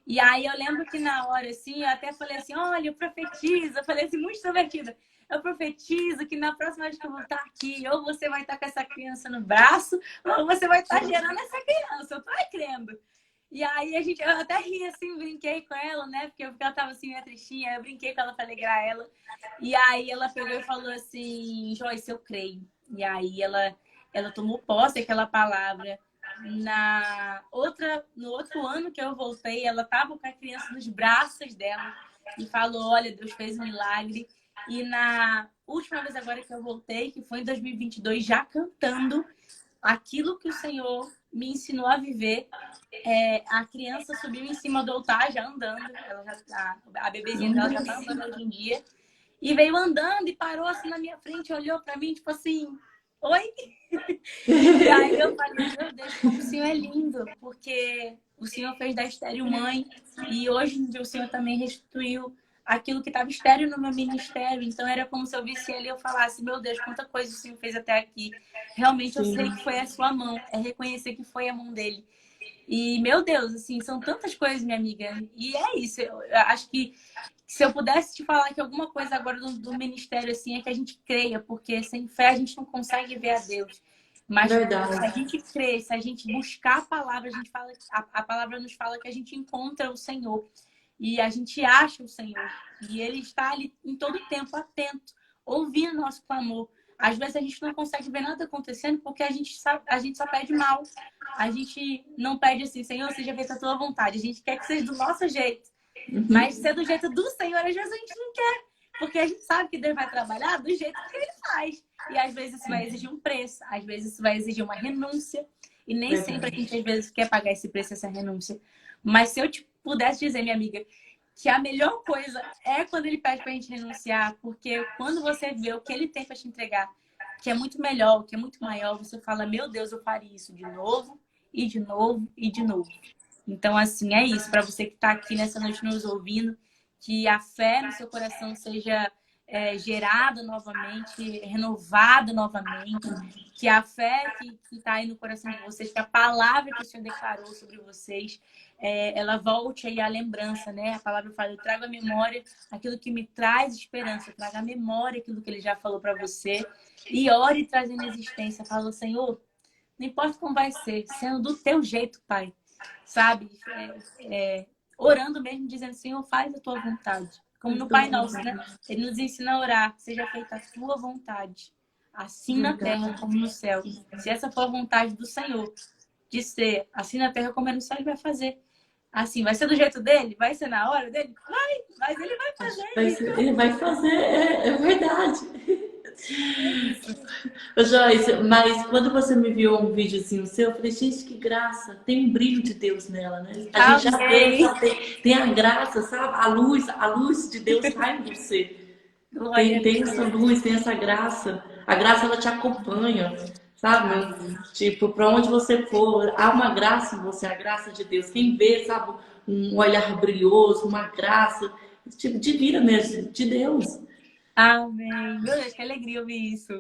E aí eu lembro que na hora, assim, eu até falei assim, olha, eu profetizo. Eu falei assim, muito extrovertida. Eu profetizo que na próxima vez que eu vou estar aqui, ou você vai estar com essa criança no braço, ou você vai estar gerando essa criança. Eu tô crendo. E aí eu até ri assim, brinquei com ela, né? Porque ela tava assim, meio tristinha, eu brinquei com ela pra alegrar ela. E aí ela pegou e falou assim, Joyce, eu creio. E aí ela tomou posse daquela palavra. No outro ano que eu voltei, ela tava com a criança nos braços dela e falou, olha, Deus fez um milagre. E na última vez agora que eu voltei, que foi em 2022, já cantando aquilo que o Senhor me ensinou a viver, a criança subiu em cima do altar, já andando. A bebezinha dela já tá andando hoje em dia. E veio andando e parou assim na minha frente, olhou pra mim, tipo assim, oi? E aí eu falei, meu Deus, como o Senhor é lindo, porque o Senhor fez da estéril mãe e hoje em dia o Senhor também restituiu aquilo que estava estéril no meu ministério. Então era como se eu visse ele e eu falasse, meu Deus, quanta coisa o Senhor fez até aqui. Realmente eu sei que foi a sua mão, é reconhecer que foi a mão dele. E, meu Deus, assim, são tantas coisas, minha amiga. E é isso. Eu acho que se eu pudesse te falar que alguma coisa agora do ministério, assim, é que a gente creia, porque sem fé a gente não consegue ver a Deus. Mas se a Verdade. gente crer, se a gente buscar a palavra, a gente fala, a palavra nos fala que a gente encontra o Senhor. E a gente acha o Senhor. E Ele está ali em todo tempo, atento, ouvindo nosso clamor. Às vezes a gente não consegue ver nada acontecendo porque a gente só pede mal. A gente não pede assim, Senhor, seja feita a tua vontade. A gente quer que seja do nosso jeito. Mas ser do jeito do Senhor, às vezes a gente não quer. Porque a gente sabe que Deus vai trabalhar do jeito que Ele faz. E às vezes isso vai exigir um preço. Às vezes isso vai exigir uma renúncia. E nem sempre a gente, às vezes, quer pagar esse preço, essa renúncia. Mas se eu te pudesse dizer, minha amiga, que a melhor coisa é quando Ele pede pra gente renunciar. Porque quando você vê o que Ele tem para te entregar, que é muito melhor, que é muito maior, você fala, meu Deus, eu faria isso de novo, e de novo, e de novo. Então, assim, é isso. Para você que está aqui nessa noite nos ouvindo, que a fé no seu coração seja gerada novamente, renovada novamente, que a fé que está aí no coração de vocês, que a palavra que o Senhor declarou sobre vocês, ela volte aí à lembrança, né? A palavra fala, eu trago à memória aquilo que me traz esperança, eu trago à memória aquilo que Ele já falou para você, e ore trazendo existência. Fala, Senhor, não importa como vai ser, sendo do teu jeito, Pai. Sabe? Orando mesmo, dizendo, Senhor, faz a tua vontade. Como no Pai Nosso, né? Ele nos ensina a orar, seja feita a tua vontade, assim na terra como no céu. Se essa for a vontade do Senhor, de ser assim na terra como é no céu, Ele vai fazer. Assim, vai ser do jeito dele? Vai ser na hora dele? Vai, mas Ele vai fazer. Ele vai fazer, é verdade. É isso. Ô, Joyce, mas quando você me enviou um videozinho seu, eu falei, gente, que graça, tem um brilho de Deus nela, né? A gente já vê, Amém. tem a graça, sabe? A luz de Deus está em você. Tem essa luz, tem essa graça. A graça, ela te acompanha, sabe? Tipo, para onde você for, há uma graça em você, a graça de Deus. Quem vê, sabe, um olhar brilhoso, uma graça, tipo, divina mesmo, de Deus. Amém. Meu Deus, que alegria ouvir isso.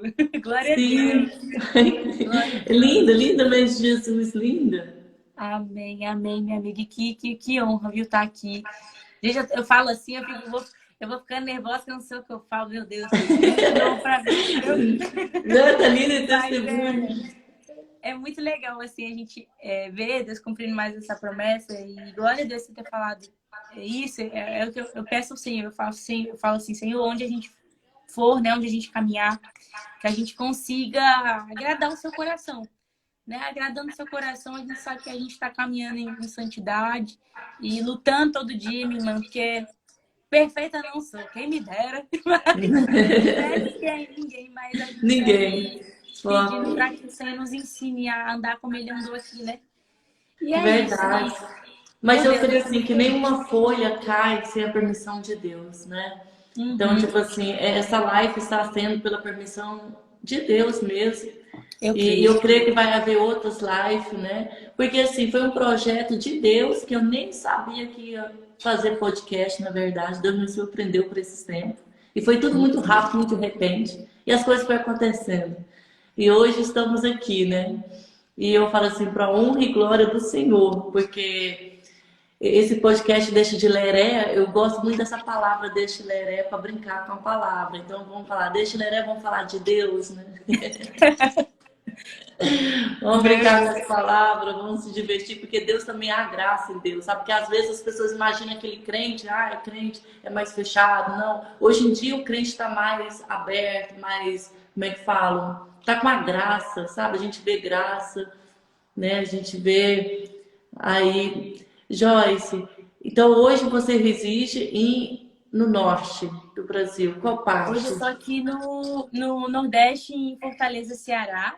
Glória a Sim. Deus. Glória a Deus. Linda, linda mesmo, Jesus, linda. Amém, amém, minha amiga. Que honra, viu, estar aqui. Gente, eu falo assim, eu vou ficando nervosa, que eu não sei o que eu falo, meu Deus. Não, pra mim, Não, tá linda e mas, testemunho. é muito legal, assim, a gente ver Deus cumprindo mais essa promessa. E glória a Deus você ter falado isso. É o que eu peço ao Senhor. Eu falo assim, Senhor, onde a gente for, né, onde a gente caminhar, que a gente consiga agradar o seu coração. Né? Agradando o seu coração, a gente sabe que a gente está caminhando em santidade e lutando todo dia, minha irmã, porque perfeita não sou, quem me dera. Mas ninguém, mas a gente Ninguém. pedindo para que o Senhor nos ensine a andar como Ele andou aqui, né? E é Verdade. isso. Mas Meu eu creio Deus. assim que nenhuma folha cai sem a permissão de Deus, né? Então, Uhum, tipo assim, essa live está sendo pela permissão de Deus mesmo. eu E creio. eu creio que vai haver outras lives, né? Porque assim, foi um projeto de Deus que eu nem sabia que ia fazer podcast, na verdade. Deus me surpreendeu por esses tempos. E foi tudo muito rápido, muito de repente. E as coisas foram acontecendo. E hoje estamos aqui, né? E eu falo assim, para honra e glória do Senhor, porque esse podcast Deixa de Leré, eu gosto muito dessa palavra Deixa de Leré para brincar com a palavra. Então vamos falar Deixa de Leré, vamos falar de Deus, né? Vamos brincar com as palavras, vamos se divertir, porque Deus também há graça em Deus, sabe? Porque às vezes as pessoas imaginam aquele crente, é crente, é mais fechado. Não, hoje em dia o crente está mais aberto, mais, como é que falam? Tá com a graça, sabe? A gente vê graça, né? A gente vê aí, Joyce. Então hoje você reside no norte do Brasil, qual Hoje eu parte? estou aqui no Nordeste, em Fortaleza, Ceará.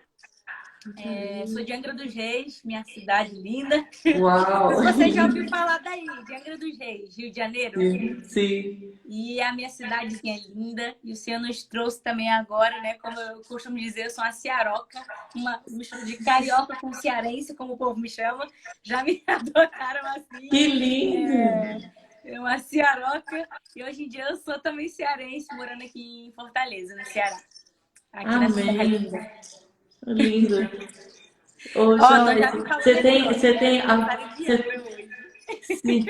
Sou de Angra dos Reis, minha cidade linda. Não sei Uau! se você já ouviu falar daí, de Angra dos Reis, Rio de Janeiro. Sim, sim. E a minha cidadezinha é linda. E o Senhor nos trouxe também agora, né? Como eu costumo dizer, eu sou uma cearoca, uma mistura de carioca com cearense, como o povo me chama. Já me adotaram assim. Que lindo! É uma cearoca. E hoje em dia eu sou também cearense, morando aqui em Fortaleza, no Ceará. Aqui nessa terra Amém. linda. Lindo. Ô, Ó, então já Joyce, me falando você aqui, tem, ó. você tem, Aniversário de ano você, hoje. sim.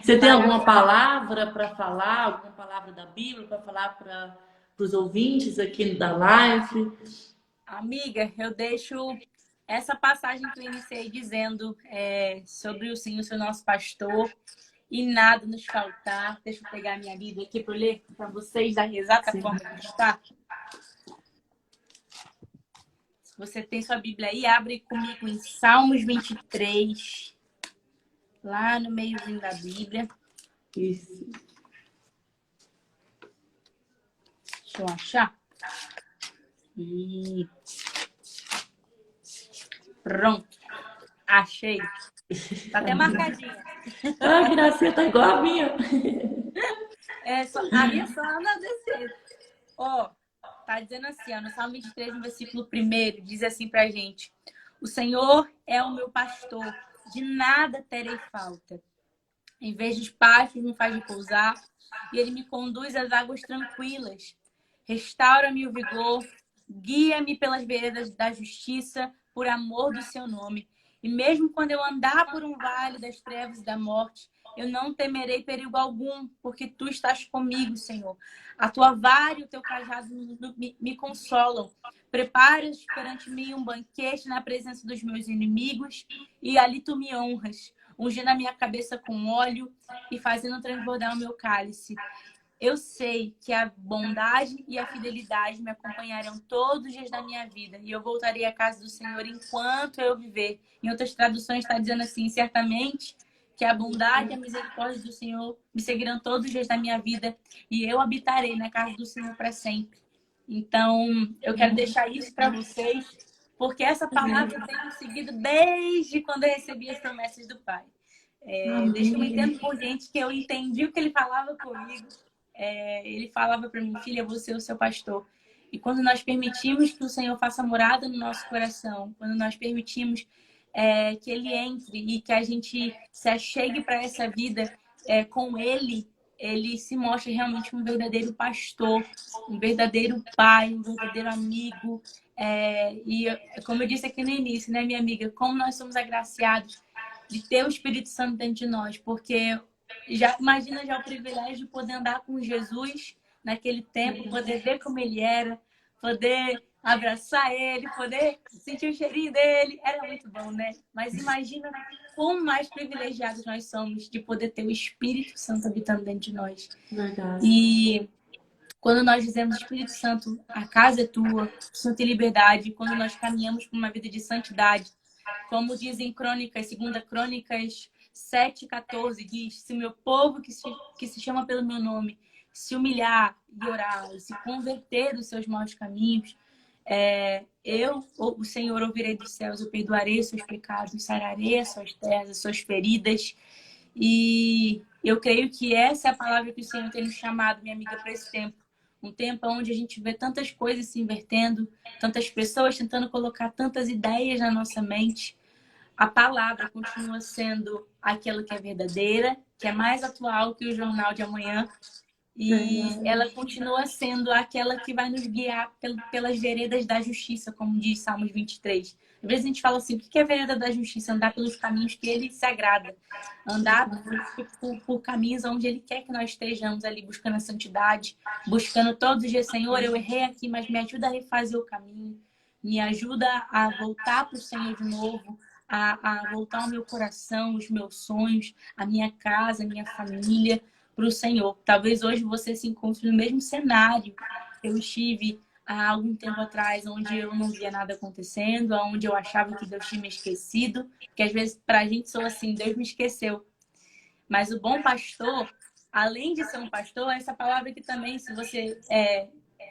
Você tem alguma Parabéns. palavra para falar, alguma palavra da Bíblia para falar para os ouvintes aqui da live? Amiga, eu deixo essa passagem que eu iniciei dizendo sobre o Senhor ser nosso pastor e nada nos faltar. Deixa eu pegar minha Bíblia aqui para ler para vocês da exata Sim. forma que está. Se você tem sua Bíblia aí, abre comigo em Salmos 23, lá no meiozinho da Bíblia. Isso. Deixa eu achar. E pronto. Achei. Tá até marcadinha. Ah, que gracinha, tá igual a minha. A minha só anda a descer. Ó, tá dizendo assim, ó, no Salmo 23, no versículo 1, diz assim pra gente: O Senhor é o meu pastor, de nada terei falta. Em vez de pastos me faz repousar, e ele me conduz às águas tranquilas. Restaura-me o vigor, guia-me pelas veredas da justiça, por amor do seu nome. E mesmo quando eu andar por um vale das trevas e da morte, eu não temerei perigo algum, porque tu estás comigo, Senhor. A tua vara e o teu cajado me consolam. Preparas perante mim um banquete na presença dos meus inimigos, e ali tu me honras, ungindo a minha cabeça com óleo e fazendo transbordar o meu cálice. Eu sei que a bondade e a fidelidade me acompanharão todos os dias da minha vida, e eu voltarei à casa do Senhor enquanto eu viver. Em outras traduções está dizendo assim: certamente que a bondade e a misericórdia do Senhor me seguirão todos os dias da minha vida, e eu habitarei na casa do Senhor para sempre. Então, eu quero deixar isso para vocês, porque essa palavra eu tenho seguido desde quando eu recebi as promessas do Pai. Desde que eu me Amém. entendo por gente, que eu entendi o que ele falava comigo. Ele falava para mim: filha, você é o seu pastor. E quando nós permitimos que o Senhor faça morada no nosso coração, quando nós permitimos que Ele entre e que a gente se achegue para essa vida com Ele, Ele se mostra realmente um verdadeiro pastor, um verdadeiro pai, um verdadeiro amigo. E como eu disse aqui no início, né, minha amiga, como nós somos agraciados de ter o Espírito Santo dentro de nós, porque imagina já o privilégio de poder andar com Jesus naquele tempo, poder ver como ele era, poder abraçar ele, poder sentir o cheirinho dele. Era muito bom, né? Mas imagina quão mais privilegiados nós somos de poder ter o Espírito Santo habitando dentro de nós. Verdade. E quando nós dizemos: Espírito Santo, a casa é tua, Santo e liberdade, quando nós caminhamos por uma vida de santidade, como dizem Crônicas, 2 Crônicas 7:14, diz: se o meu povo que se chama pelo meu nome se humilhar e orar e se converter dos seus maus caminhos, o Senhor, ouvirei dos céus, eu perdoarei os seus pecados, sararei as suas terras, as suas feridas. E eu creio que essa é a palavra que o Senhor tem nos chamado, minha amiga, para esse tempo. Um tempo onde a gente vê tantas coisas se invertendo, tantas pessoas tentando colocar tantas ideias na nossa mente. A palavra continua sendo aquela que é verdadeira, que é mais atual que o jornal de amanhã. E ela continua sendo aquela que vai nos guiar pelas veredas da justiça, como diz Salmos 23. Às vezes a gente fala assim, o que é a vereda da justiça? Andar pelos caminhos que ele se agrada. Andar por caminhos onde ele quer que nós estejamos ali, buscando a santidade, buscando todos os dias, Senhor, eu errei aqui, mas me ajuda a refazer o caminho. Me ajuda a voltar para o Senhor de novo, a voltar o meu coração, os meus sonhos, a minha casa, a minha família para o Senhor. Talvez hoje você se encontre no mesmo cenário que eu estive há algum tempo atrás, onde eu não via nada acontecendo, onde eu achava que Deus tinha me esquecido, que às vezes para a gente soa assim, Deus me esqueceu. Mas o bom pastor, além de ser um pastor, essa palavra aqui também, se você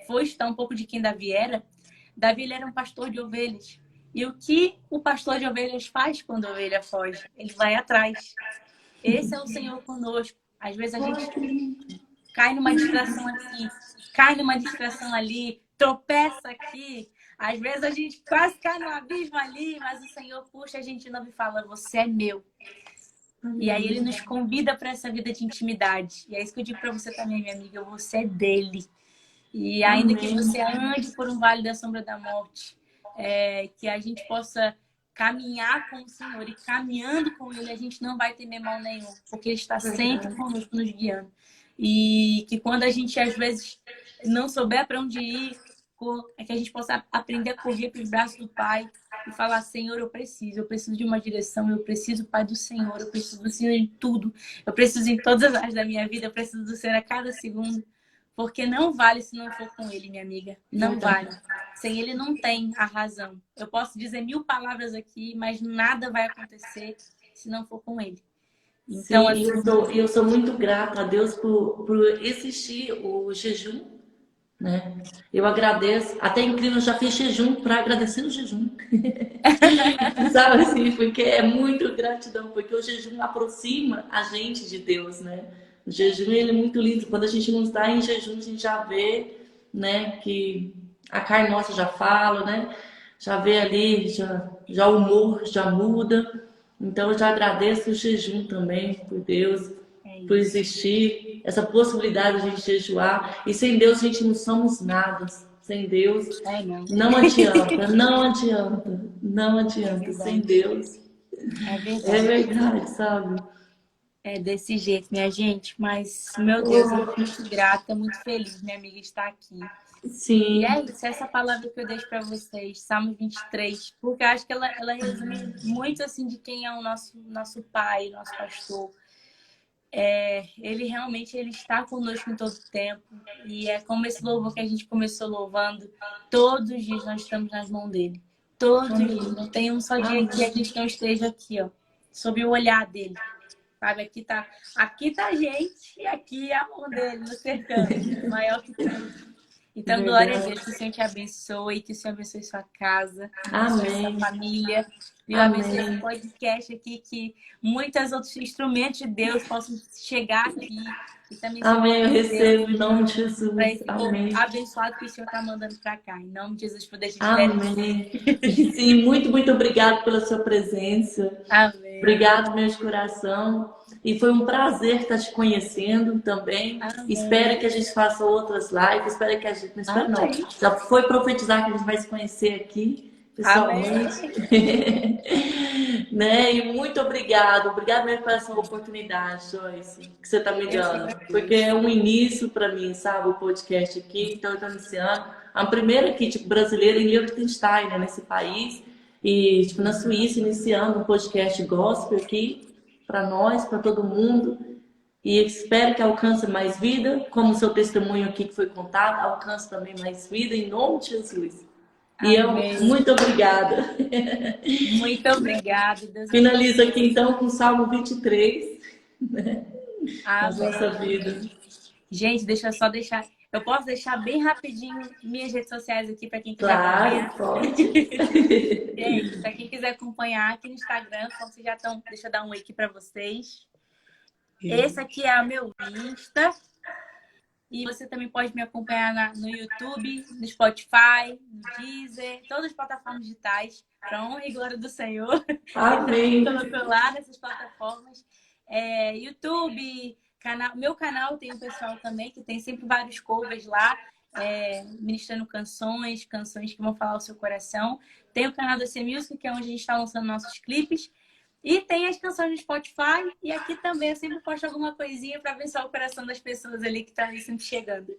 for estudar um pouco de quem Davi era ele era um pastor de ovelhas. E o que o pastor de ovelhas faz quando a ovelha foge? Ele vai atrás. Esse é o Senhor conosco. Às vezes a gente cai numa distração aqui, cai numa distração ali, tropeça aqui. Às vezes a gente quase cai no abismo ali, mas o Senhor puxa a gente de novo e fala, você é meu. E aí ele nos convida para essa vida de intimidade. E é isso que eu digo para você também, minha amiga, você é dele. E ainda que você ande por um vale da sombra da morte, que a gente possa caminhar com o Senhor, e caminhando com Ele a gente não vai temer mal nenhum, porque Ele está sempre conosco, nos guiando. E que quando a gente às vezes não souber para onde ir, é que a gente possa aprender a correr para os braços do Pai e falar, Senhor, eu preciso de uma direção, eu preciso, Pai, do Senhor, eu preciso do Senhor em tudo, eu preciso em todas as áreas da minha vida, eu preciso do Senhor a cada segundo. Porque não vale se não for com ele, minha amiga. Não vale. Sem ele não tem a razão. Eu posso dizer 1000 palavras aqui, mas nada vai acontecer se não for com ele. Então, sim, assim, eu sou muito grata a Deus por existir o jejum, né? Eu agradeço. Até incrível, eu já fiz jejum para agradecer o jejum. Sabe assim, porque é muito gratidão, porque o jejum aproxima a gente de Deus, né? O jejum, ele é muito lindo. Quando a gente não está em jejum, a gente já vê, né, que a carne nossa já fala, né? Já vê ali, já o humor já muda. Então, eu já agradeço o jejum também, por Deus, por existir, essa possibilidade de a gente jejuar. E sem Deus, a gente não somos nada. Sem Deus, não adianta, não adianta, não adianta. Sem Deus. É verdade, sabe? É desse jeito, minha gente. Mas, meu Deus, eu fico muito grata, muito feliz, minha amiga, estar aqui. Sim. E é isso, essa palavra que eu deixo para vocês, Salmo 23, porque eu acho que ela resume muito assim de quem é o nosso pai, nosso pastor. Ele realmente ele está conosco em todo o tempo. E é como esse louvor que a gente começou louvando, todos os dias nós estamos nas mãos dele. Todos os dias. Não tem um só dia que a gente não esteja aqui, ó, sob o olhar dele. Sabe, aqui tá a gente e aqui é a mão dele, no cercando, maior que tudo. Então, glória a Deus, que o Senhor te abençoe, que o Senhor abençoe sua casa, abençoe sua família, e eu abençoe esse podcast aqui, que muitos outros instrumentos de Deus possam chegar aqui e também ser Amém, eu recebo em nome de Jesus. para esse Amém. povo abençoado que o Senhor está mandando para cá. Em nome de Jesus, poder te Amém. Sim, muito, muito obrigado pela sua presença. Amém. Obrigado, meu de coração. E foi um prazer estar te conhecendo também. Amém. Espero que a gente faça outras lives. Espero que a gente. Não espero, não. Já foi profetizar que a gente vai se conhecer aqui pessoalmente. Né? E muito obrigado. Obrigado mesmo por essa oportunidade, Joyce, que você está me dando. Porque é um início para mim, sabe? O podcast aqui. Então, eu estou iniciando. A primeira aqui, tipo, brasileira em Liechtenstein, né? Nesse país. E, tipo, na Suíça, iniciando um podcast gospel aqui para nós, para todo mundo. E espero que alcance mais vida, como o seu testemunho aqui que foi contado, alcance também mais vida, em nome de Jesus. E eu, muito obrigada. Muito obrigada. Deus Finalizo aqui então com o Salmo 23, né? Na nossa vida. Gente, deixa eu só deixar. Eu posso deixar bem rapidinho minhas redes sociais aqui para quem quiser acompanhar. Pode. Gente, para quem quiser acompanhar aqui no Instagram, como vocês já estão, deixa eu dar um aqui para vocês. Esse aqui é o meu Insta. E você também pode me acompanhar no YouTube, no Spotify, no Deezer, todas as plataformas digitais, para honra e glória do Senhor. Amém. Estou no celular, nessas plataformas. YouTube, meu canal tem um pessoal também que tem sempre vários covers lá. ministrando canções que vão falar o seu coração. Tem o canal da C Music, que é onde a gente está lançando nossos clipes. E tem as canções no Spotify. E aqui também eu sempre posto alguma coisinha para abençoar o coração das pessoas ali que estão ali sempre chegando.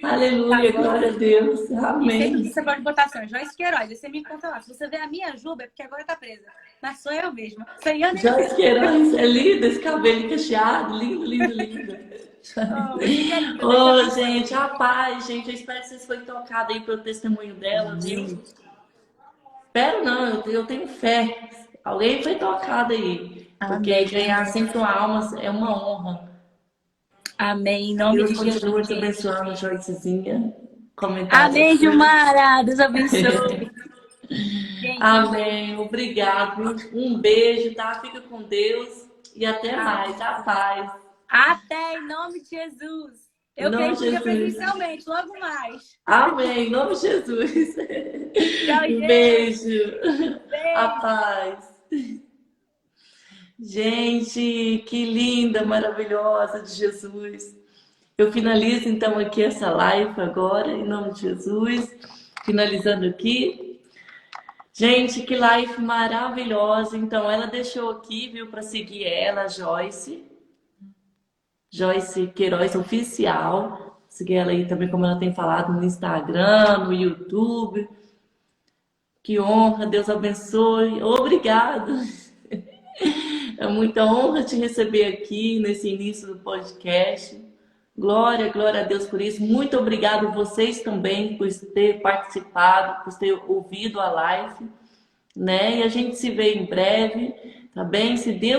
Aleluia, Tá bom? glória a Deus. E sempre Amém. que você pode botar assim, ó, Joyce Queiroz, aí você me encontra lá. Se você vê a minha Juba, é porque agora tá presa. Mas sou eu mesma. Sem eu nem Joyce Queiroz, é lindo esse cabelo cacheado, lindo, lindo, lindo. Oh, você que é linda, Deus te Ô, abençoe. gente, a paz, gente. Eu espero que vocês foram tocados aí pelo testemunho dela, viu? Espero não, eu tenho fé. Alguém foi tocado aí. Porque Amém. ganhar sempre uma alma é uma honra. Amém. Em nome Deus de continua Jesus, te gente. abençoando, Joycezinha. Comentário Amém, aqui. Gilmara. Deus abençoe. Gente, Amém. Obrigado. Um beijo, tá? Fica com Deus. E até mais. A paz. até em nome de Jesus. Em Eu nome creio de que seja Jesus. presencialmente, logo mais. Amém. Em nome de Jesus. Tchau, Um gente. beijo. A Beijo. paz. Gente, que linda, maravilhosa de Jesus. Eu finalizo então aqui essa live agora, em nome de Jesus. Finalizando aqui. Gente, que live maravilhosa. Então, ela deixou aqui, viu, para seguir ela, Joyce. Joyce Queiroz Oficial. Seguir ela aí também, como ela tem falado, no Instagram, no YouTube. Que honra, Deus abençoe. Obrigado. É muita honra te receber aqui nesse início do podcast. Glória, glória a Deus por isso. Muito obrigado vocês também por ter participado, por ter ouvido a live, né? E a gente se vê em breve, tá bem? Se Deus